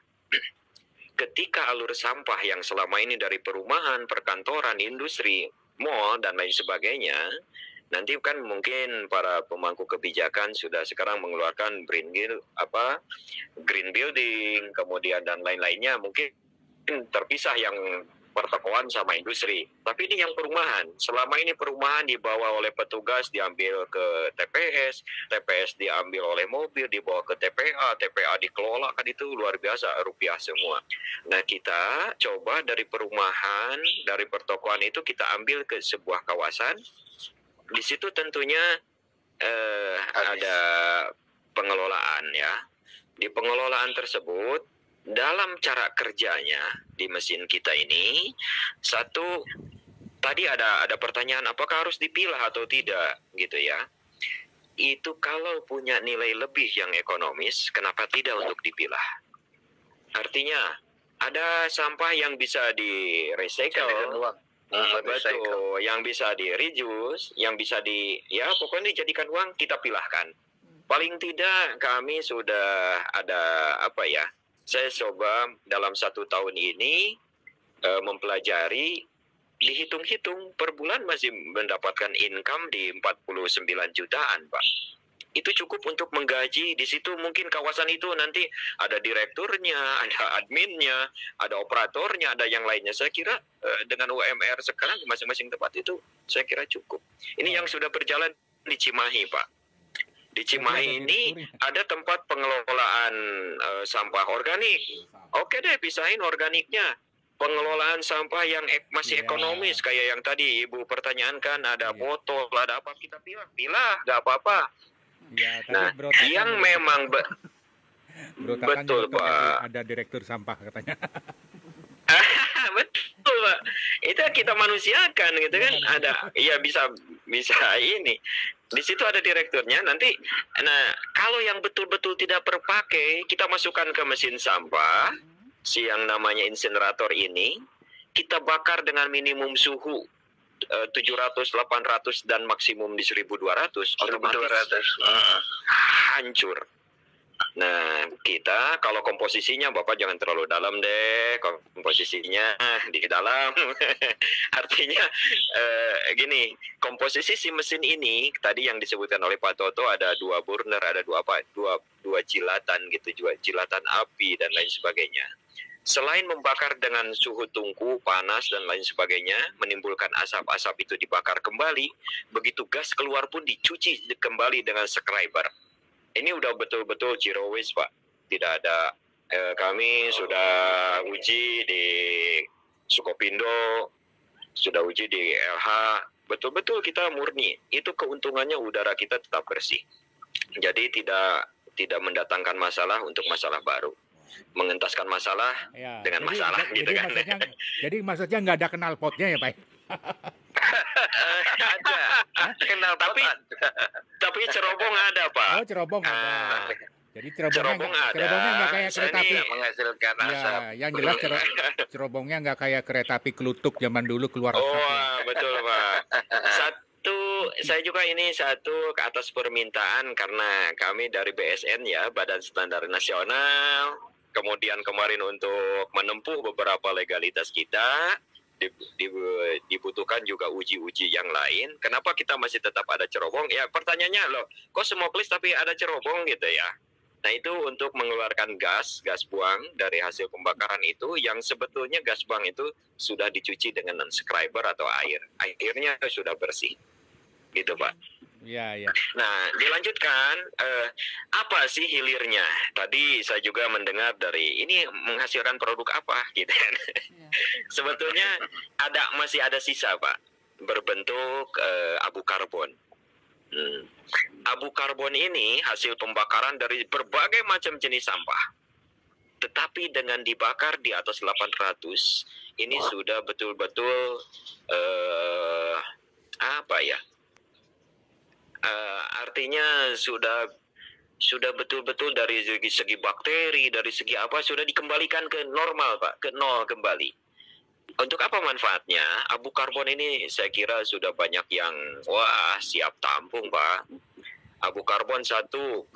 Speaker 6: ketika alur sampah yang selama ini dari perumahan, perkantoran, industri, mall, dan lain sebagainya, nanti kan mungkin para pemangku kebijakan sudah sekarang mengeluarkan green building, kemudian dan lain-lainnya, mungkin terpisah yang pertokoan sama industri. Tapi ini yang perumahan. Selama ini perumahan dibawa oleh petugas, diambil ke TPS, TPS diambil oleh mobil, dibawa ke TPA, TPA dikelola, kan itu luar biasa, rupiah semua. Nah, kita coba dari perumahan, dari pertokoan itu kita ambil ke sebuah kawasan. Di situ tentunya ada pengelolaan ya. Di pengelolaan tersebut, dalam cara kerjanya di mesin kita ini, satu, tadi ada pertanyaan apakah harus dipilah atau tidak gitu ya. Itu kalau punya nilai lebih yang ekonomis, kenapa tidak untuk dipilah? Artinya ada sampah yang bisa di-recycle, betul, yang bisa di-reduce, yang bisa pokoknya dijadikan uang, kita pilahkan. Paling tidak kami sudah ada saya coba dalam 1 tahun ini mempelajari, dihitung-hitung per bulan masih mendapatkan income di 49 jutaan, Pak. Itu cukup untuk menggaji. Di situ mungkin kawasan itu nanti ada direkturnya, ada adminnya, ada operatornya, ada yang lainnya. Saya kira dengan UMR sekarang di masing-masing tempat itu saya kira cukup. Ini yang sudah berjalan di Cimahi, Pak. Di Cimahi ini ada tempat pengelolaan sampah organik. Oke deh, pisahin organiknya. Pengelolaan sampah yang masih ekonomis, kayak yang tadi Ibu pertanyakan, ada botol, ada apa, kita pilah, nggak apa-apa.
Speaker 3: Ya,
Speaker 6: nah, yang memang betul Pak.
Speaker 3: Ada direktur sampah katanya.
Speaker 6: Betul Pak, itu kita manusiakan gitu kan, ada ya bisa ini di situ ada direkturnya nanti. Nah, kalau yang betul-betul tidak terpakai, kita masukkan ke mesin sampah si yang namanya insinerator ini, kita bakar dengan minimum suhu 700, 800 dan maksimum di 1200, otomatis hancur. Nah, kita kalau komposisinya Bapak jangan terlalu dalam deh, komposisinya di dalam. Artinya gini, komposisi si mesin ini tadi yang disebutkan oleh Pak Toto, ada 2 burner, ada dua jilatan gitu, jilatan api dan lain sebagainya. Selain membakar dengan suhu tungku, panas dan lain sebagainya, menimbulkan asap-asap itu dibakar kembali, begitu gas keluar pun dicuci kembali dengan scrubber. Ini udah betul-betul zero waste, Pak. Tidak ada, kami sudah uji di Sukopindo, sudah uji di LH, betul-betul kita murni. Itu keuntungannya udara kita tetap bersih. Jadi tidak mendatangkan masalah untuk masalah baru. Mengentaskan masalah dengan masalah gitu kan.
Speaker 3: Jadi maksudnya nggak ada knalpotnya ya Pak?
Speaker 6: Ada. Tapi cerobong ada Pak.
Speaker 3: Oh, cerobong ada. Jadi cerobongnya nggak kayak kereta api
Speaker 6: menghasilkan asap.
Speaker 3: Ya, yang jelas cerobongnya nggak kayak kereta api kelutuk zaman dulu keluar asap.
Speaker 6: Oh, betul Pak. Saya juga ini ke atas permintaan karena kami dari BSN ya, Badan Standar Nasional. Kemudian kemarin untuk menempuh beberapa legalitas kita, dibutuhkan juga uji-uji yang lain. Kenapa kita masih tetap ada cerobong? Ya pertanyaannya loh, kok smokeless tapi ada cerobong gitu ya? Nah itu untuk mengeluarkan gas buang dari hasil pembakaran itu, yang sebetulnya gas buang itu sudah dicuci dengan scrubber atau air. Airnya sudah bersih, gitu Pak.
Speaker 3: Ya, ya.
Speaker 6: Nah, dilanjutkan, apa sih hilirnya? Tadi saya juga mendengar dari ini menghasilkan produk apa, gitu kan.
Speaker 4: Iya.
Speaker 6: Sebetulnya masih ada sisa, Pak, berbentuk abu karbon. Abu karbon ini hasil pembakaran dari berbagai macam jenis sampah. Tetapi dengan dibakar di atas 800, ini sudah betul-betul apa ya? Artinya sudah betul-betul dari segi bakteri, dari segi apa sudah dikembalikan ke normal, Pak, ke nol kembali. Untuk apa manfaatnya? Abu karbon ini saya kira sudah banyak yang siap tampung, Pak. Abu karbon satu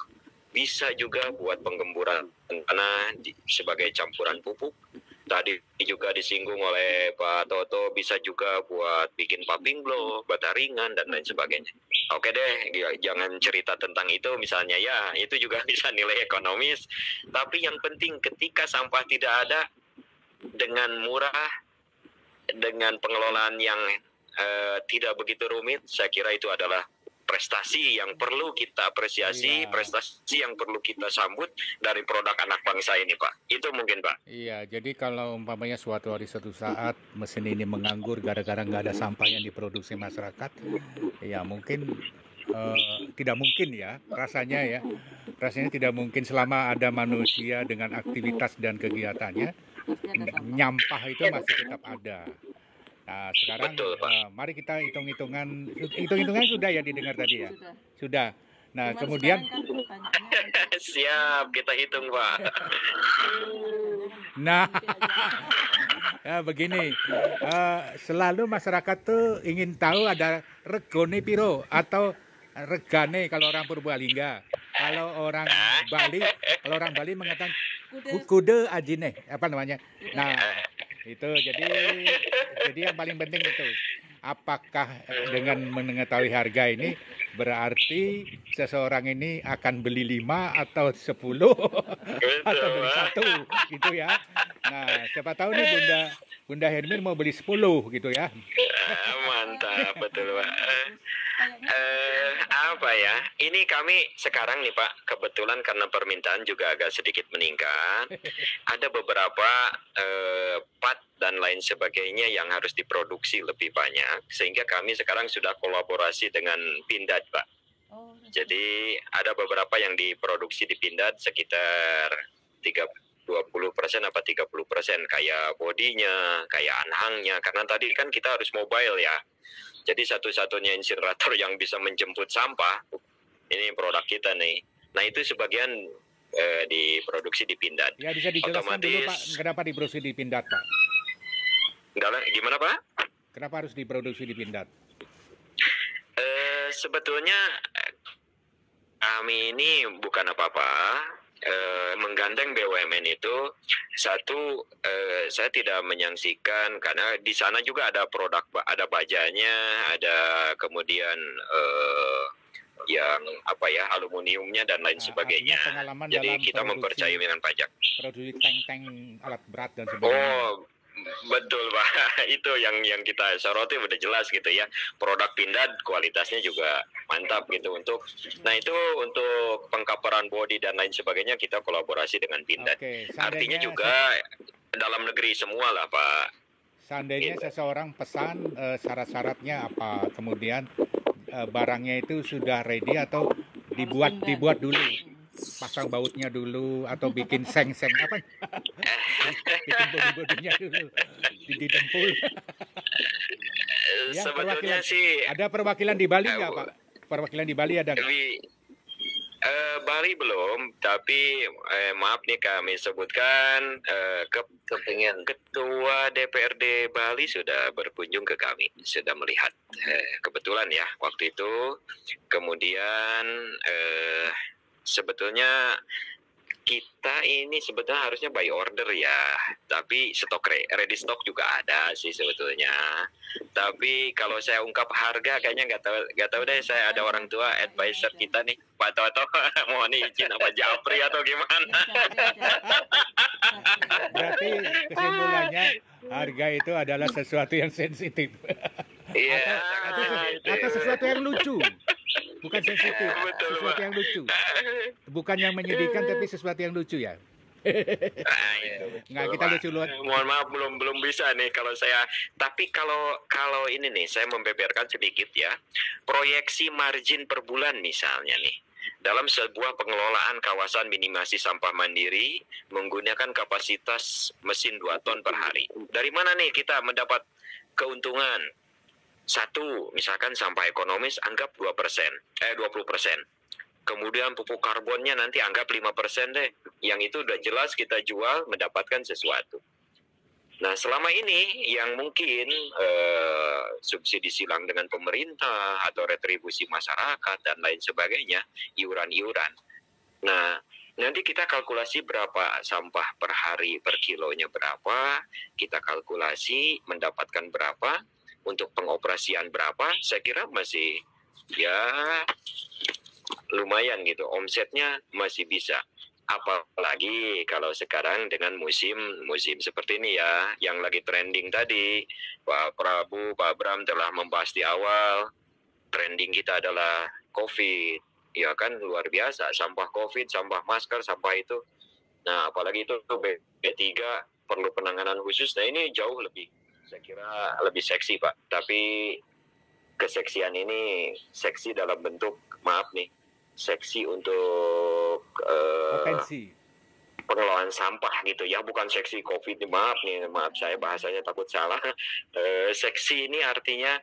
Speaker 6: bisa juga buat penggemburan tanah sebagai campuran pupuk. Tadi juga disinggung oleh Pak Toto, bisa juga buat bikin pumping blow, bata ringan, dan lain sebagainya. Oke deh, jangan cerita tentang itu misalnya ya, itu juga bisa nilai ekonomis. Tapi yang penting ketika sampah tidak ada, dengan murah, dengan pengelolaan yang tidak begitu rumit, saya kira itu adalah prestasi yang perlu kita apresiasi,
Speaker 3: Iya.
Speaker 6: prestasi yang perlu kita sambut dari produk anak bangsa ini, Pak. Itu mungkin, Pak.
Speaker 3: Iya, jadi kalau umpamanya suatu saat mesin ini menganggur gara-gara nggak ada sampah yang diproduksi masyarakat, ya mungkin tidak mungkin ya, rasanya tidak mungkin selama ada manusia dengan aktivitas dan kegiatannya,
Speaker 4: Pasti ada sampah.
Speaker 3: nyampah itu masih tetap ada. Nah, sekarang
Speaker 6: Betul, Pak.
Speaker 3: mari kita hitung-hitungan sudah ya didengar tadi ya?
Speaker 4: Sudah.
Speaker 3: Sudah. Nah,
Speaker 4: Cuman
Speaker 3: kemudian
Speaker 4: sekarang kan pertanyaannya
Speaker 6: Siap, kita hitung, Pak.
Speaker 3: nah ya begini, selalu masyarakat tuh ingin tahu ada regone piro atau regane kalau orang Purbalingga. Kalau orang Bali mengatakan kude ajine, apa namanya? Nah, itu jadi yang paling penting itu, apakah dengan mengetahui harga ini berarti seseorang ini akan beli 5 atau 10 atau beli 1 gitu ya. Nah, siapa tahu nih Bunda Hermin mau beli 10 gitu ya.
Speaker 6: Mantap, betul, Pak. Apa ya? Ini kami sekarang nih, Pak, kebetulan karena permintaan juga agak sedikit meningkat. Ada beberapa part dan lain sebagainya yang harus diproduksi lebih banyak, sehingga kami sekarang sudah kolaborasi dengan Pindad, Pak.
Speaker 4: Oh,
Speaker 6: Jadi ada beberapa yang diproduksi di Pindad sekitar 20% apa 30%, kayak bodinya, kayak anhangnya, karena tadi kan kita harus mobile ya. Jadi satu-satunya insinerator yang bisa menjemput sampah, ini produk kita nih. Nah, itu sebagian diproduksi di Pindad.
Speaker 3: Ya, bisa dijelaskan dulu Pak, kenapa diproduksi di Pindad, Pak?
Speaker 6: Gimana, Pak?
Speaker 3: Kenapa harus diproduksi di Pindad?
Speaker 6: Sebetulnya kami ini bukan apa-apa. Menggandeng BUMN itu satu, saya tidak menyaksikan karena di sana juga ada produk, ada bajanya, ada kemudian yang apa ya, aluminiumnya dan lain sebagainya.
Speaker 3: Pengalaman
Speaker 6: Jadi
Speaker 3: dalam
Speaker 6: kita mempercayai dengan pajak.
Speaker 3: Produksi tank-tank alat berat dan sebagainya.
Speaker 6: Oh, betul, Pak. Itu yang kita soroti udah jelas gitu ya. Produk Pindad kualitasnya juga mantap gitu Nah, itu untuk pengkaparan bodi dan lain sebagainya kita kolaborasi dengan Pindad.
Speaker 3: Oke,
Speaker 6: Artinya juga dalam negeri semua lah, Pak.
Speaker 3: Seandainya seseorang pesan syarat-syaratnya apa, kemudian barangnya itu sudah ready atau dibuat dulu, pasang bautnya dulu atau bikin seng-seng apa, bikin bodi-bodinya dulu, didempul. Ya,
Speaker 6: sebetulnya sih
Speaker 3: ada perwakilan di Bali nggak, Pak? Perwakilan di Bali ada nggak?
Speaker 6: Bali belum, tapi maaf nih kami sebutkan Ketua DPRD Bali sudah berkunjung ke kami, sudah melihat kebetulan ya waktu itu. Kemudian sebetulnya kita ini sebetulnya harusnya by order ya, tapi stok ready stock juga ada sih sebetulnya. Tapi kalau saya ungkap harga kayaknya nggak tahu deh. Saya ada orang tua advisor kita nih, Pak Toto, mohon izin apa Japri atau gimana?
Speaker 3: Berarti kesimpulannya harga itu adalah sesuatu yang sensitif.
Speaker 6: Iya.
Speaker 3: Atau sesuatu yang lucu. bukan sensitif,
Speaker 6: Betul,
Speaker 3: sesuatu
Speaker 6: Pak.
Speaker 3: yang lucu. Bukan yang menyedihkan tapi sesuatu yang lucu ya.
Speaker 6: Ah, itu betul,
Speaker 3: Nggak, kita
Speaker 6: Pak.
Speaker 3: lucu luar.
Speaker 6: Mohon maaf belum bisa nih kalau saya. Tapi kalau ini nih saya membeberkan sedikit ya. Proyeksi margin per bulan misalnya nih. Dalam sebuah pengelolaan kawasan minimasi sampah mandiri menggunakan kapasitas mesin 2 ton per hari. Dari mana nih kita mendapat keuntungan? Satu, misalkan sampah ekonomis anggap 20%. Kemudian pupuk karbonnya nanti anggap 5% deh. Yang itu udah jelas kita jual mendapatkan sesuatu. Nah, selama ini yang mungkin subsidi silang dengan pemerintah atau retribusi masyarakat dan lain sebagainya, iuran-iuran. Nah, nanti kita kalkulasi berapa sampah per hari per kilonya berapa, kita kalkulasi mendapatkan berapa, untuk pengoperasian berapa, saya kira masih ya lumayan gitu, omsetnya masih bisa. Apalagi kalau sekarang dengan musim seperti ini ya, yang lagi trending tadi, Pak Prabu, Pak Bram telah membahas di awal, trending kita adalah COVID, ya kan luar biasa, sampah COVID, sampah masker, sampah itu. Nah, apalagi itu B3 perlu penanganan khusus, nah ini jauh lebih, saya kira lebih seksi Pak, tapi keseksian ini seksi dalam bentuk, maaf nih, seksi untuk
Speaker 3: Potensi.
Speaker 6: pengelolaan sampah gitu ya, bukan seksi COVID, maaf saya bahasanya takut salah. Seksi ini artinya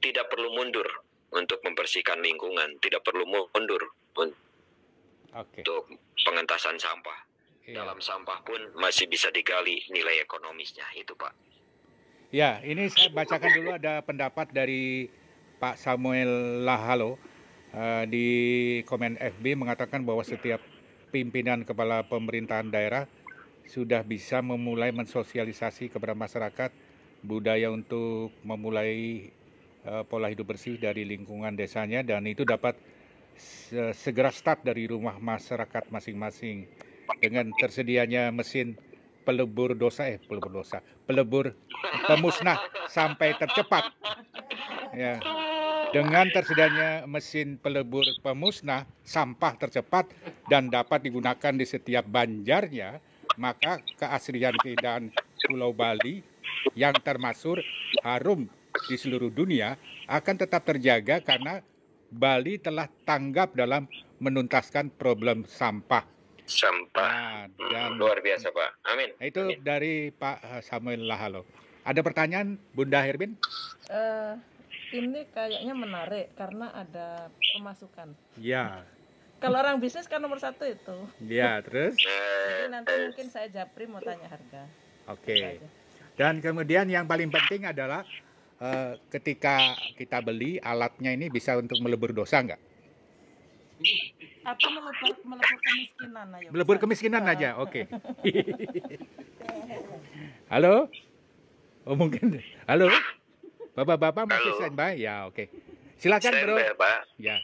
Speaker 6: tidak perlu mundur untuk membersihkan lingkungan, tidak perlu mundur untuk pengentasan sampah.
Speaker 3: Iya.
Speaker 6: Dalam sampah pun masih bisa digali nilai ekonomisnya, itu Pak.
Speaker 3: Ya, ini saya bacakan dulu ada pendapat dari Pak Samuel Lahalo di komen FB mengatakan bahwa setiap pimpinan kepala pemerintahan daerah sudah bisa memulai mensosialisasi kepada masyarakat budaya untuk memulai pola hidup bersih dari lingkungan desanya, dan itu dapat segera start dari rumah masyarakat masing-masing dengan tersedianya mesin pelebur pemusnah sampai tercepat. Ya. Dengan tersedianya mesin pelebur pemusnah sampah tercepat dan dapat digunakan di setiap banjarnya, maka keasrian keindahan Pulau Bali yang termasyhur harum di seluruh dunia akan tetap terjaga karena Bali telah tanggap dalam menuntaskan problem sampah.
Speaker 6: Sampah.
Speaker 3: Nah, dan
Speaker 6: Luar biasa Pak. Amin.
Speaker 3: itu
Speaker 6: Amin.
Speaker 3: dari Pak Samuel Lahalo. Ada pertanyaan Bunda Herbin?
Speaker 4: Ini kayaknya menarik karena ada pemasukan.
Speaker 3: Ya.
Speaker 4: Kalau orang bisnis kan nomor 1 itu.
Speaker 3: Ya, terus?
Speaker 4: Jadi nanti mungkin saya Japri mau tanya harga.
Speaker 3: Oke.
Speaker 4: Itu aja.
Speaker 3: Dan kemudian yang paling penting adalah ketika kita beli alatnya ini bisa untuk melebur dosa nggak?
Speaker 4: Atau melebur kemiskinan, ayo.
Speaker 3: Melebur
Speaker 4: bisa.
Speaker 3: kemiskinan aja, oke. Halo? Oh mungkin. Halo? Bapak-bapak masih
Speaker 6: Halo.
Speaker 3: standby? Ya, oke. Silakan Bro.
Speaker 6: Standby, Pak.
Speaker 3: Ya.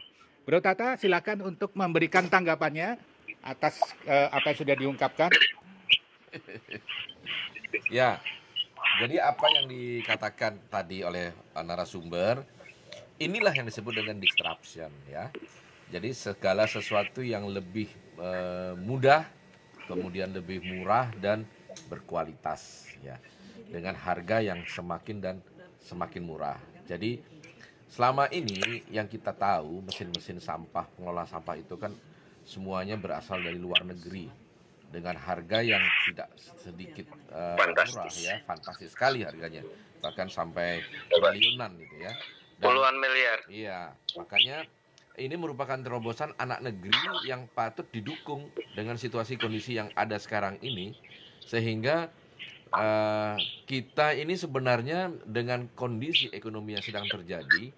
Speaker 3: Bro Tata, silakan untuk memberikan tanggapannya atas apa yang sudah diungkapkan.
Speaker 1: Ya, jadi apa yang dikatakan tadi oleh narasumber, inilah yang disebut dengan disruption ya. Jadi segala sesuatu yang lebih mudah, kemudian lebih murah dan berkualitas ya, dengan harga yang semakin murah. Jadi selama ini yang kita tahu mesin-mesin sampah, pengelola sampah itu kan semuanya berasal dari luar negeri dengan harga yang tidak sedikit murah ya, fantastis sekali harganya, bahkan sampai triliunan gitu ya.
Speaker 2: Puluhan miliar.
Speaker 1: Iya, makanya ini merupakan terobosan anak negeri yang patut didukung dengan situasi kondisi yang ada sekarang ini, sehingga kita ini sebenarnya dengan kondisi ekonomi yang sedang terjadi,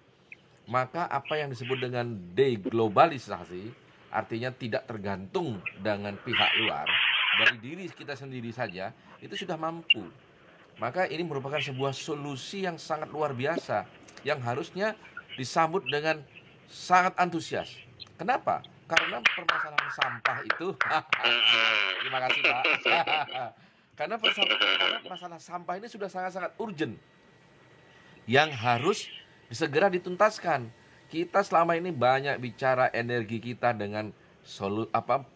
Speaker 1: maka apa yang disebut dengan deglobalisasi, artinya tidak tergantung dengan pihak luar, dari diri kita sendiri saja, itu sudah mampu. Maka ini merupakan sebuah solusi yang sangat luar biasa, yang harusnya disambut dengan sangat antusias. Kenapa? Karena permasalahan sampah itu, terima kasih Pak. Karena masalah sampah ini sudah sangat-sangat urgent, yang harus segera dituntaskan. kita selama ini banyak bicara energi kita dengan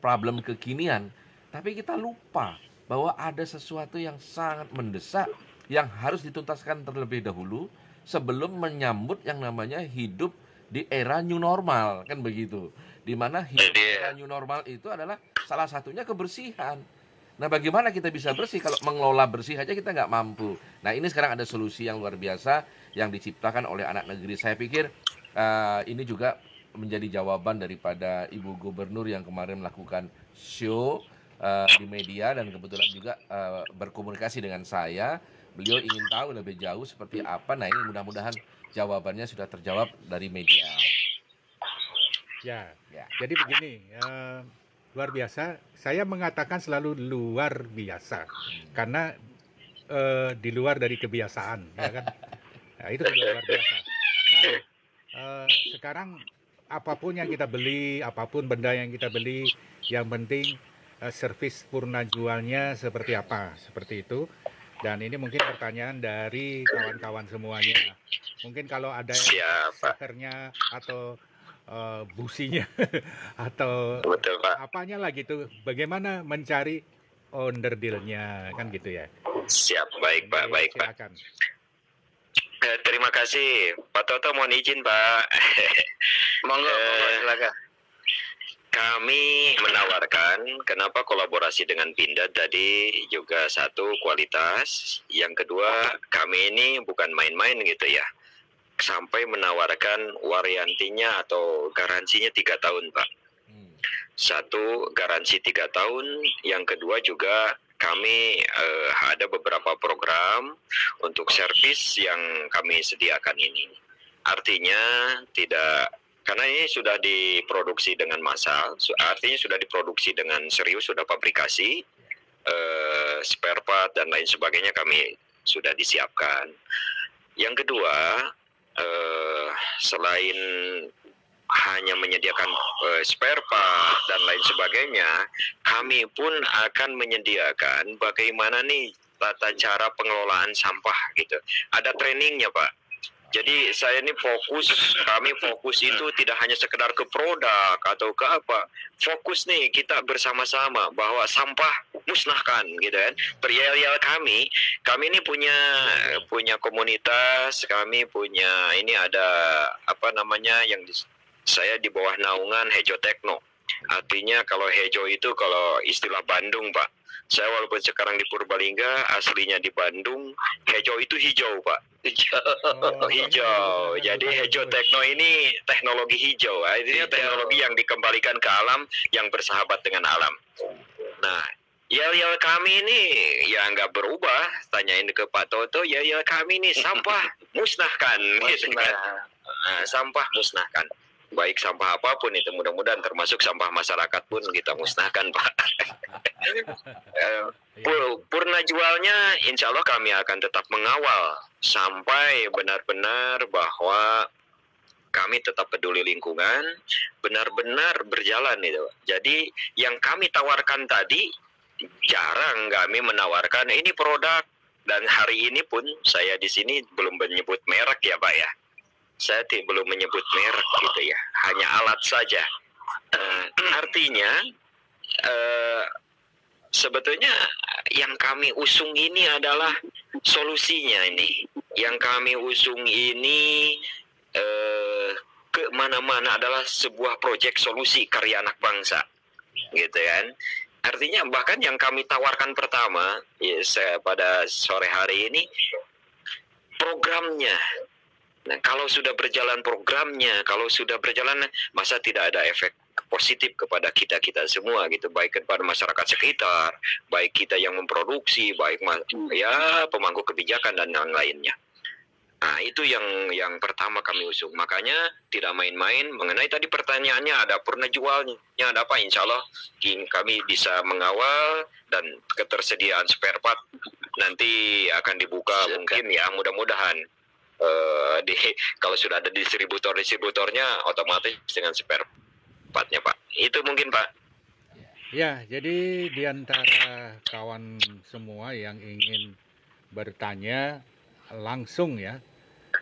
Speaker 1: problem kekinian, tapi kita lupa bahwa ada sesuatu yang sangat mendesak yang harus dituntaskan terlebih dahulu sebelum menyambut yang namanya hidup di era new normal, kan begitu. Di mana hidup di era new normal itu adalah salah satunya kebersihan. Nah, bagaimana kita bisa bersih kalau mengelola bersih aja kita nggak mampu. Nah, ini sekarang ada solusi yang luar biasa yang diciptakan oleh anak negeri. Saya pikir ini juga menjadi jawaban daripada Ibu Gubernur yang kemarin melakukan show di media dan kebetulan juga berkomunikasi dengan saya. Beliau ingin tahu lebih jauh seperti apa. Nah, ini mudah-mudahan jawabannya sudah terjawab dari media.
Speaker 3: Ya. Jadi begini, luar biasa. Saya mengatakan selalu luar biasa karena di luar dari kebiasaan, ya kan? Nah, itu sudah luar biasa. Nah, sekarang apapun yang kita beli, apapun benda yang kita beli, yang penting servis purna jualnya seperti apa, seperti itu. Dan ini mungkin pertanyaan dari kawan-kawan semuanya. Mungkin kalau ada sehernya atau businya atau
Speaker 6: Betul, Pak.
Speaker 3: apanya lah gitu, bagaimana mencari owner deal-nya, kan gitu ya.
Speaker 6: Siap, baik Pak, baik Pak.
Speaker 3: Silakan.
Speaker 6: Terima kasih Pak Toto, mohon izin Pak.
Speaker 2: Monggo, silakan.
Speaker 6: Kami menawarkan kenapa kolaborasi dengan Pindad tadi juga satu kualitas, yang kedua kami ini bukan main-main gitu ya. Sampai menawarkan warantinya atau garansinya 3 tahun Pak. Satu, garansi 3 tahun. Yang kedua juga kami ada beberapa program untuk servis yang kami sediakan ini. Artinya tidak, karena ini sudah diproduksi dengan massal, artinya sudah diproduksi dengan serius, sudah pabrikasi, spare part dan lain sebagainya kami sudah disiapkan. Yang kedua, selain hanya menyediakan spare part dan lain sebagainya, kami pun akan menyediakan bagaimana nih tata cara pengelolaan sampah gitu. Ada trainingnya Pak. Jadi saya ini kami fokus itu tidak hanya sekedar ke produk atau ke apa. Fokus nih kita bersama-sama bahwa sampah musnahkan gitu kan. Perial kami ini punya komunitas, kami punya ini ada apa namanya yang saya di bawah naungan Hejo Tekno. Artinya kalau Hejo itu kalau istilah Bandung Pak. Saya walaupun sekarang di Purbalingga, aslinya di Bandung, Hejo itu hijau Pak. Hijau. Jadi Hejo Tekno ini teknologi hijau. Artinya teknologi yang dikembalikan ke alam, yang bersahabat dengan alam. Nah, yel-yel kami ini ya nggak berubah. Tanyain ke Pak Toto, yel-yel kami ini sampah musnahkan. Gitu kan. Nah, sampah musnahkan. Baik sampah apapun itu, mudah-mudahan termasuk sampah masyarakat pun kita musnahkan Pak. Purna jualnya insya Allah kami akan tetap mengawal sampai benar-benar bahwa kami tetap peduli lingkungan, benar-benar berjalan itu. Jadi yang kami tawarkan tadi jarang kami menawarkan ini produk, dan hari ini pun saya di sini belum menyebut merek ya Pak ya. Saya belum menyebut merek gitu ya, hanya alat saja. Artinya sebetulnya yang kami usung ini adalah solusinya ini. Yang kami usung ini ke mana-mana adalah sebuah proyek solusi karya anak bangsa, gitu kan. Artinya bahkan yang kami tawarkan pertama ya, pada sore hari ini programnya. Nah, kalau sudah berjalan programnya, kalau sudah berjalan, masa tidak ada efek positif kepada kita-kita semua gitu, baik kepada masyarakat sekitar, baik kita yang memproduksi, baik ya pemangku kebijakan dan yang lainnya. Nah, itu yang pertama kami usung. Makanya tidak main-main. Mengenai tadi pertanyaannya ada purna jualnya, ada apa? Insya Allah kami bisa mengawal, dan ketersediaan spare part nanti akan dibuka mungkin ya, mudah-mudahan. Kalau sudah ada distributornya otomatis dengan spare partnya Pak. Itu mungkin Pak.
Speaker 3: Ya, jadi di antara kawan semua yang ingin bertanya langsung ya,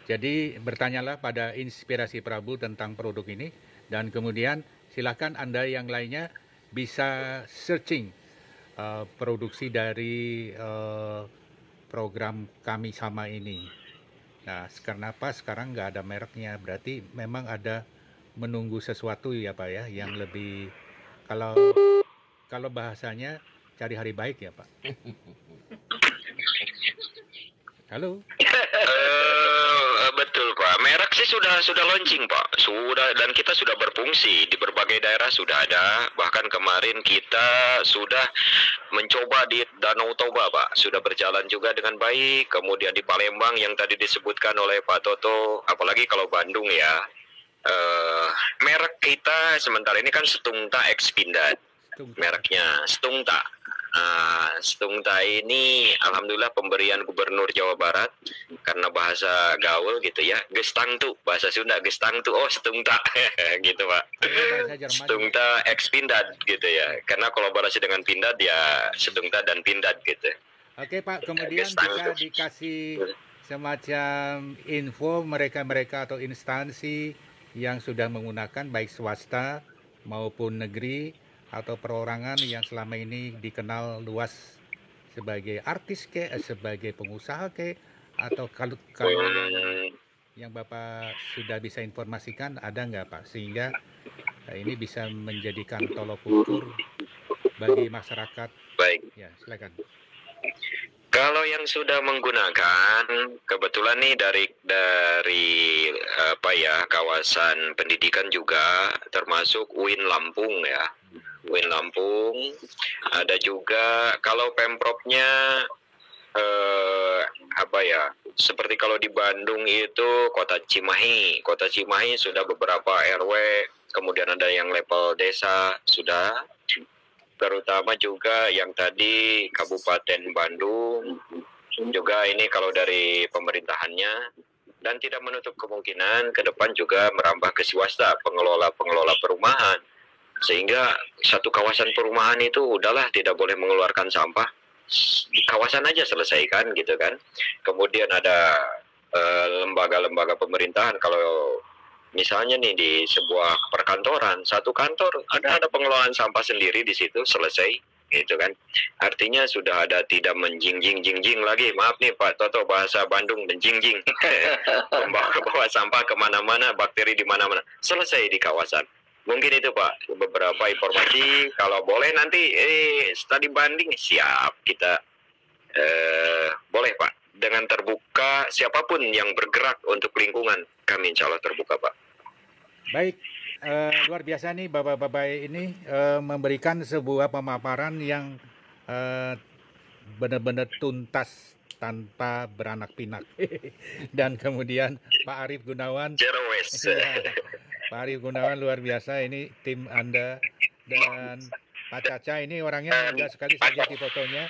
Speaker 3: Jadi bertanyalah pada Inspirasi Prabu tentang produk ini, dan kemudian silakan Anda yang lainnya bisa searching produksi dari program Kami Sama ini. Nah, kenapa sekarang nggak ada mereknya? Berarti memang ada menunggu sesuatu ya Pak ya, yang lebih, kalau bahasanya cari hari baik ya Pak. Halo.
Speaker 6: Betul Pak, merek sih sudah launching Pak, sudah, dan kita sudah berfungsi di berbagai daerah sudah ada. Bahkan kemarin kita sudah mencoba di Danau Toba Pak, sudah berjalan juga dengan baik. Kemudian di Palembang yang tadi disebutkan oleh Pak Toto, apalagi kalau Bandung ya. Merek kita sementara ini kan Stungta X Pindad, mereknya Stungta. Stungta ini alhamdulillah pemberian Gubernur Jawa Barat, karena bahasa gaul gitu ya, Gestangtu, bahasa Sunda Gestangtu, oh Stungta gitu Pak. Stungta X Pindad gitu ya, karena kolaborasi dengan Pindad ya, Stungta dan Pindad gitu.
Speaker 3: Oke Pak, kemudian bisa dikasih semacam info mereka atau instansi yang sudah menggunakan, baik swasta maupun negeri atau perorangan yang selama ini dikenal luas sebagai artis sebagai pengusaha atau kalau yang Bapak sudah bisa informasikan, ada nggak Pak, sehingga ini bisa menjadikan tolok ukur bagi masyarakat.
Speaker 6: Baik.
Speaker 3: Ya, silakan.
Speaker 6: Kalau yang sudah menggunakan, kebetulan nih dari apa ya, kawasan pendidikan juga, termasuk UIN Lampung ya. UIN Lampung, ada juga kalau Pemprovnya apa ya, seperti kalau di Bandung itu Kota Cimahi sudah beberapa RW, kemudian ada yang level desa sudah, terutama juga yang tadi Kabupaten Bandung juga ini kalau dari pemerintahannya, dan tidak menutup kemungkinan ke depan juga merambah ke swasta, pengelola perumahan. Sehingga satu kawasan perumahan itu udahlah tidak boleh mengeluarkan sampah, di kawasan aja selesaikan gitu kan. Kemudian ada lembaga-lembaga pemerintahan, kalau misalnya nih di sebuah perkantoran, satu kantor ada pengelolaan sampah sendiri di situ, selesai gitu kan. Artinya sudah ada tidak menjingjing lagi, maaf nih Pak Toto, bahasa Bandung menjingjing bawa sampah kemana-mana, bakteri di mana-mana, selesai di kawasan. Mungkin itu Pak beberapa informasi, kalau boleh nanti studi banding siap kita, boleh Pak, dengan terbuka siapapun yang bergerak untuk lingkungan, kami insya Allah terbuka Pak.
Speaker 3: Baik, luar biasa nih Bapak-Bapak ini memberikan sebuah pemaparan yang benar-benar tuntas tanpa beranak pinak. Dan kemudian Pak Arief Gunawan, Pak Arief Gunawan luar biasa, ini tim Anda, dan Pak Caca ini orangnya mudah sekali saja di fotonya.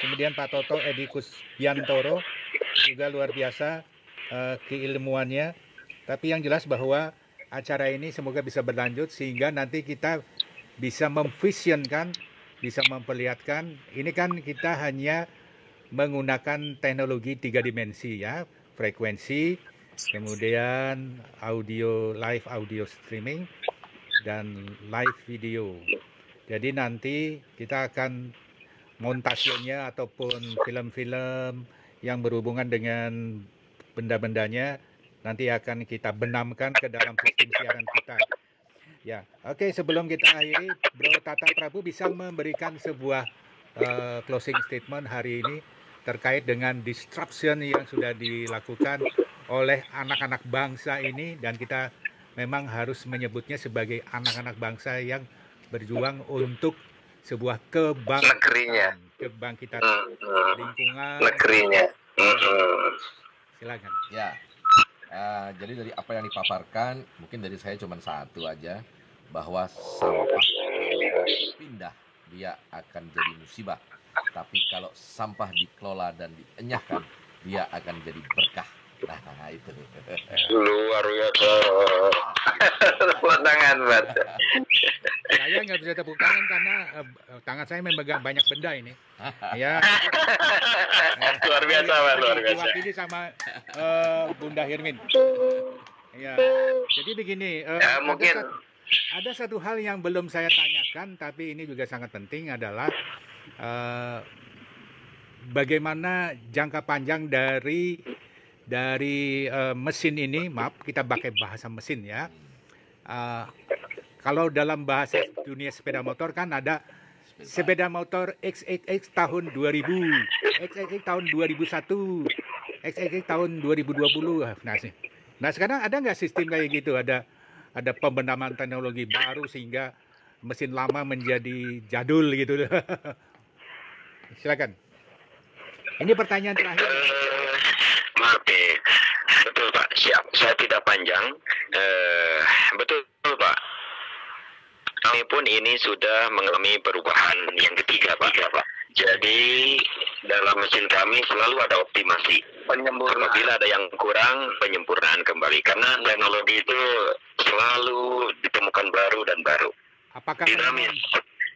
Speaker 3: Kemudian Pak Toto Edi Kusbiantoro juga luar biasa keilmuannya. Tapi yang jelas bahwa acara ini semoga bisa berlanjut sehingga nanti kita bisa memvisionkan, bisa memperlihatkan. Ini kan kita hanya menggunakan teknologi 3 dimensi ya, frekuensi, kemudian live audio streaming, dan live video. Jadi nanti kita akan montasenya ataupun film-film yang berhubungan dengan benda-bendanya nanti akan kita benamkan ke dalam sistem siaran kita. Ya, oke, sebelum kita akhiri, Bro Tata Prabu bisa memberikan sebuah closing statement hari ini terkait dengan disruption yang sudah dilakukan oleh anak-anak bangsa ini, dan kita memang harus menyebutnya sebagai anak-anak bangsa yang berjuang untuk sebuah kebangkitan lingkungan
Speaker 6: negerinya.
Speaker 3: Silakan.
Speaker 1: Ya, jadi dari apa yang dipaparkan, mungkin dari saya cuma satu aja, bahwa sampah pindah dia akan jadi musibah, tapi kalau sampah dikelola dan dienyahkan dia akan jadi berkah. Nah itu
Speaker 6: Luar biasa. Tangan, Bat.
Speaker 3: Saya Saya nggak bisa tepuk tangan karena tangan saya memegang banyak benda ini. Ya.
Speaker 6: Luar biasa, Pak, luar biasa.
Speaker 3: Diwakili sama Bunda Hirmin. Ya. Jadi begini,
Speaker 2: mungkin
Speaker 3: ada satu hal yang belum saya tanyakan, tapi ini juga sangat penting adalah bagaimana jangka panjang dari mesin ini. Maaf, kita pakai bahasa mesin ya. Kalau dalam bahasa dunia sepeda motor kan ada sepeda motor XXX tahun 2000, XXX tahun 2001, XXX tahun 2020. Nah sekarang ada nggak sistem kayak gitu? Ada pembenahan teknologi baru sehingga mesin lama menjadi jadul gitu. Silakan. Ini pertanyaan terakhir.
Speaker 6: Maaf nih, betul Pak, siap. Saya tidak panjang. Betul Pak. Kami pun ini sudah mengalami perubahan yang ketiga Pak. Jadi dalam mesin kami selalu ada optimasi. Apabila ada yang kurang, penyempurnaan kembali. Karena teknologi itu selalu ditemukan baru dan baru.
Speaker 3: Apakah
Speaker 6: dinamis,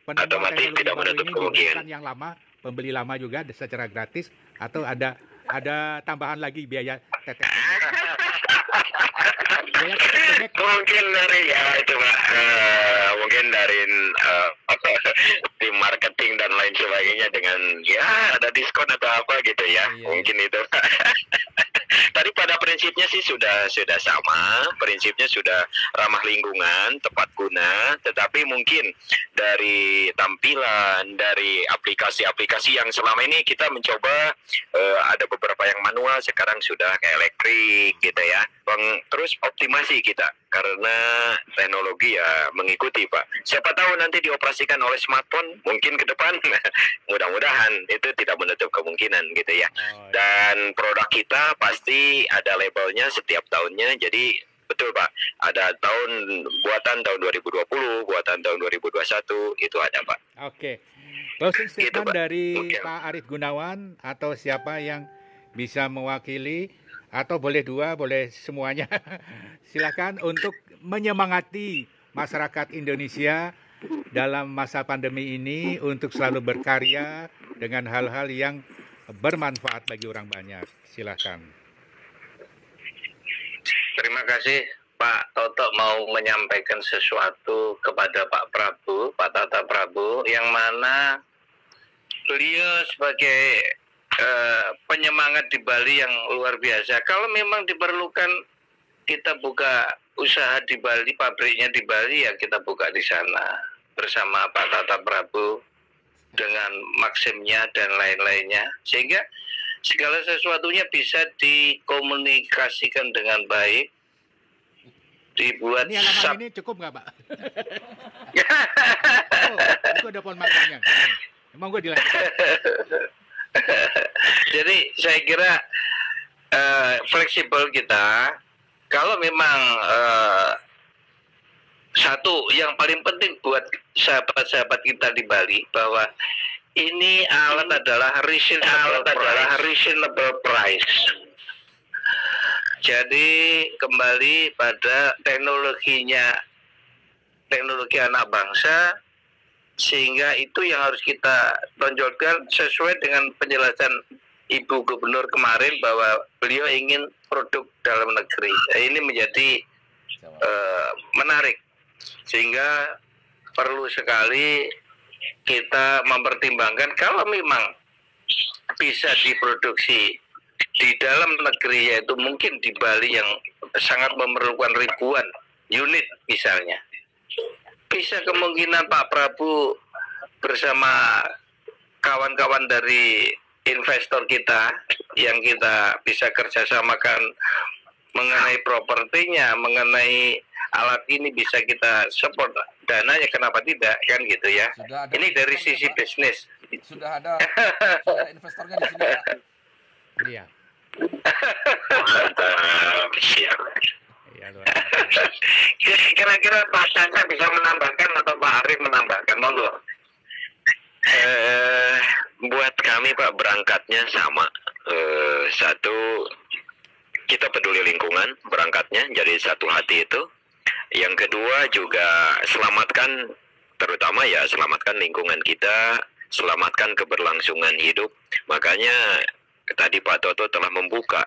Speaker 6: otomatis tidak menutup kemungkinan.
Speaker 3: Yang lama, pembeli lama juga secara gratis atau ada tambahan lagi biaya tetek?
Speaker 6: Mungkin dari ya itu Pak, mungkin dari tim marketing dan lain sebagainya dengan ya ada diskon atau apa gitu ya, mungkin itu. Tadi pada prinsipnya sih sudah sama, prinsipnya sudah ramah lingkungan, tepat guna, tetapi mungkin dari tampilan, dari aplikasi-aplikasi yang selama ini kita mencoba ada beberapa yang manual, sekarang sudah ke elektrik gitu ya. Terus optimasi kita karena teknologi ya mengikuti Pak. Siapa tahu nanti dioperasikan oleh smartphone mungkin ke depan mudah-mudahan itu tidak menutup kemungkinan gitu ya. Dan produk kita pasti ada labelnya setiap tahunnya, jadi betul Pak, ada buatan tahun 2020, buatan tahun 2021 itu ada Pak.
Speaker 3: Oke. Closing statement
Speaker 6: Pak.
Speaker 3: dari
Speaker 6: Mungkin.
Speaker 3: Pak Arif Gunawan atau siapa yang bisa mewakili atau boleh dua, boleh semuanya. Silakan untuk menyemangati masyarakat Indonesia dalam masa pandemi ini untuk selalu berkarya dengan hal-hal yang bermanfaat bagi orang banyak. Silakan.
Speaker 2: terima kasih Pak Toto mau menyampaikan sesuatu kepada Pak Prabu, Pak Tata Prabu, yang mana beliau sebagai penyemangat di Bali yang luar biasa. Kalau memang diperlukan kita buka usaha di Bali, pabriknya di Bali, ya kita buka di sana bersama Pak Tata Prabu dengan maksimnya dan lain-lainnya, sehingga segala sesuatunya bisa dikomunikasikan dengan baik, dibuat
Speaker 3: Ini halaman ini cukup nggak Pak? Itu ada pohon makanya. Emang gue dilanjutkan.
Speaker 2: Jadi saya kira fleksibel kita. Kalau memang satu yang paling penting buat sahabat-sahabat kita di Bali, bahwa ini alat adalah reasonable price. Jadi kembali pada teknologi anak bangsa, sehingga itu yang harus kita tonjolkan sesuai dengan penjelasan Ibu Gubernur kemarin bahwa beliau ingin produk dalam negeri. Ini menjadi menarik, sehingga perlu sekali kita mempertimbangkan kalau memang bisa diproduksi di dalam negeri, yaitu mungkin di Bali yang sangat memerlukan ribuan unit misalnya. Bisa kemungkinan Pak Prabu bersama kawan-kawan dari investor kita yang kita bisa kerjasamakan mengenai propertinya, mengenai alat ini bisa kita support dananya, kenapa tidak, kan gitu ya. Ini dari sisi bisnis.
Speaker 1: Sudah ada investornya di sini Pak.
Speaker 3: Iya.
Speaker 6: Siap.
Speaker 3: Iya,
Speaker 2: Kira-kira Pak Sangka bisa menambahkan atau Pak Arif menambahkan, monggo.
Speaker 6: Buat kami Pak, berangkatnya sama. Satu, kita peduli lingkungan, berangkatnya jadi satu hati itu. Yang kedua juga selamatkan terutama ya selamatkan lingkungan kita, selamatkan keberlangsungan hidup. Makanya tadi Pak Toto telah membuka,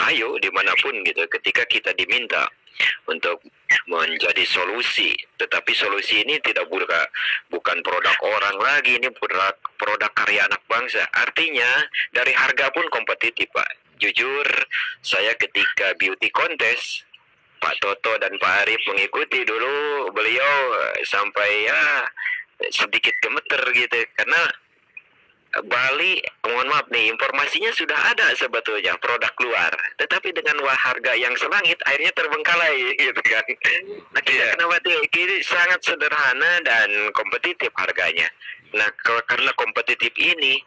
Speaker 6: ayo dimanapun gitu, ketika kita diminta untuk menjadi solusi, tetapi solusi ini tidak bukan produk orang lagi, ini produk karya anak bangsa. Artinya dari harga pun kompetitif, Pak. Jujur, saya ketika beauty contest, Pak Toto dan Pak Arif mengikuti dulu, beliau sampai ya sedikit gemeter gitu, karena Bali, mohon maaf nih, informasinya sudah ada sebetulnya produk luar, tetapi dengan harga yang selangit, akhirnya terbengkalai gitu kan. Nah, kenapa ini sangat sederhana dan kompetitif harganya. Nah, karena kompetitif ini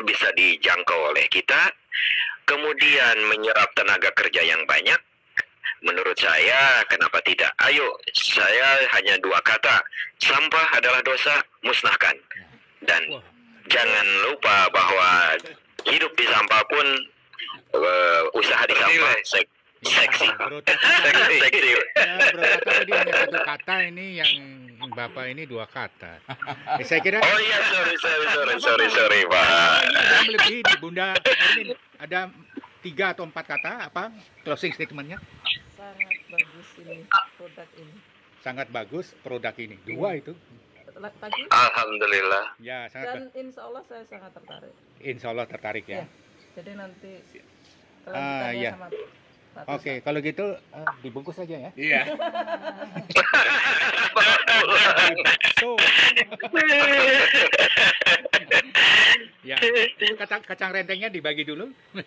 Speaker 6: bisa dijangkau oleh kita, kemudian menyerap tenaga kerja yang banyak. Menurut saya, kenapa tidak? Ayo, saya hanya 2 kata, sampah adalah dosa, musnahkan. Dan jangan lupa bahwa hidup di sampah pun usaha di sampah seksi.
Speaker 3: Bro Tata tadi hanya 1 kata, ini yang Bapak ini 2 kata. Saya kira.
Speaker 6: Oh iya, sorry Pak.
Speaker 3: Lebih di Bunda Ermin ada 3 atau 4 kata apa closing statementnya?
Speaker 4: Sangat bagus ini produk ini.
Speaker 3: Sangat bagus produk ini. 2 itu.
Speaker 4: Tadi
Speaker 6: Alhamdulillah.
Speaker 3: Ya,
Speaker 4: dan insya Allah saya sangat tertarik.
Speaker 3: Insya Allah tertarik ya.
Speaker 4: Ya. Jadi nanti
Speaker 3: Ya.
Speaker 4: sama Pak
Speaker 3: Oke, kalau gitu dibungkus saja ya.
Speaker 1: Iya.
Speaker 3: So. Ya, kacang rentengnya dibagi dulu. Nah,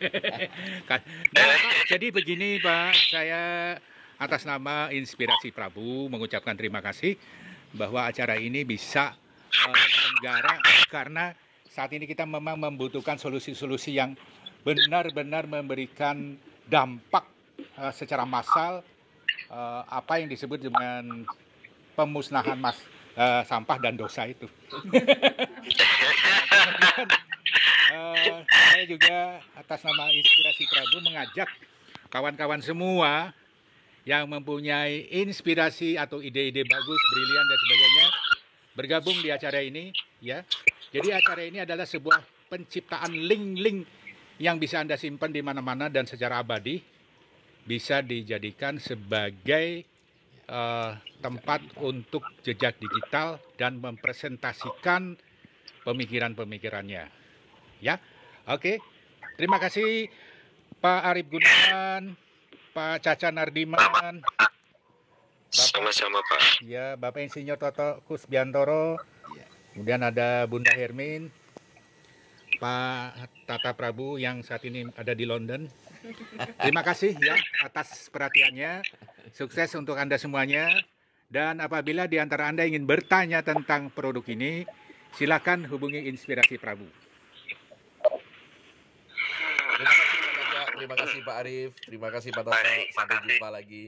Speaker 3: Pak, jadi begini Pak, saya atas nama Inspirasi Prabu mengucapkan terima kasih bahwa acara ini bisa terselenggara karena saat ini kita memang membutuhkan solusi-solusi yang benar-benar memberikan dampak secara massal, apa yang disebut dengan pemusnahan sampah dan dosa itu. Saya juga atas nama Inspirasi Prabu mengajak kawan-kawan semua yang mempunyai inspirasi atau ide-ide bagus, brilian dan sebagainya bergabung di acara ini ya. Jadi acara ini adalah sebuah penciptaan link-link yang bisa Anda simpan di mana-mana dan secara abadi bisa dijadikan sebagai tempat untuk jejak digital dan mempresentasikan pemikiran-pemikirannya. Ya, oke. Terima kasih Pak Arif Gunawan, Pak Caca Nardiman,
Speaker 6: Sama-sama Pak.
Speaker 3: ya Bapak Insinyur Toto Kusbiantoro, kemudian ada Bunda Hermin, Pak Tata Prabu yang saat ini ada di London. Terima kasih ya atas perhatiannya. Sukses untuk Anda semuanya. Dan apabila di antara Anda ingin bertanya tentang produk ini, silakan hubungi Inspirasi Prabu.
Speaker 1: Terima kasih Pak Jaja, terima kasih Pak Arif, terima kasih Pak Toto. Sampai jumpa lagi.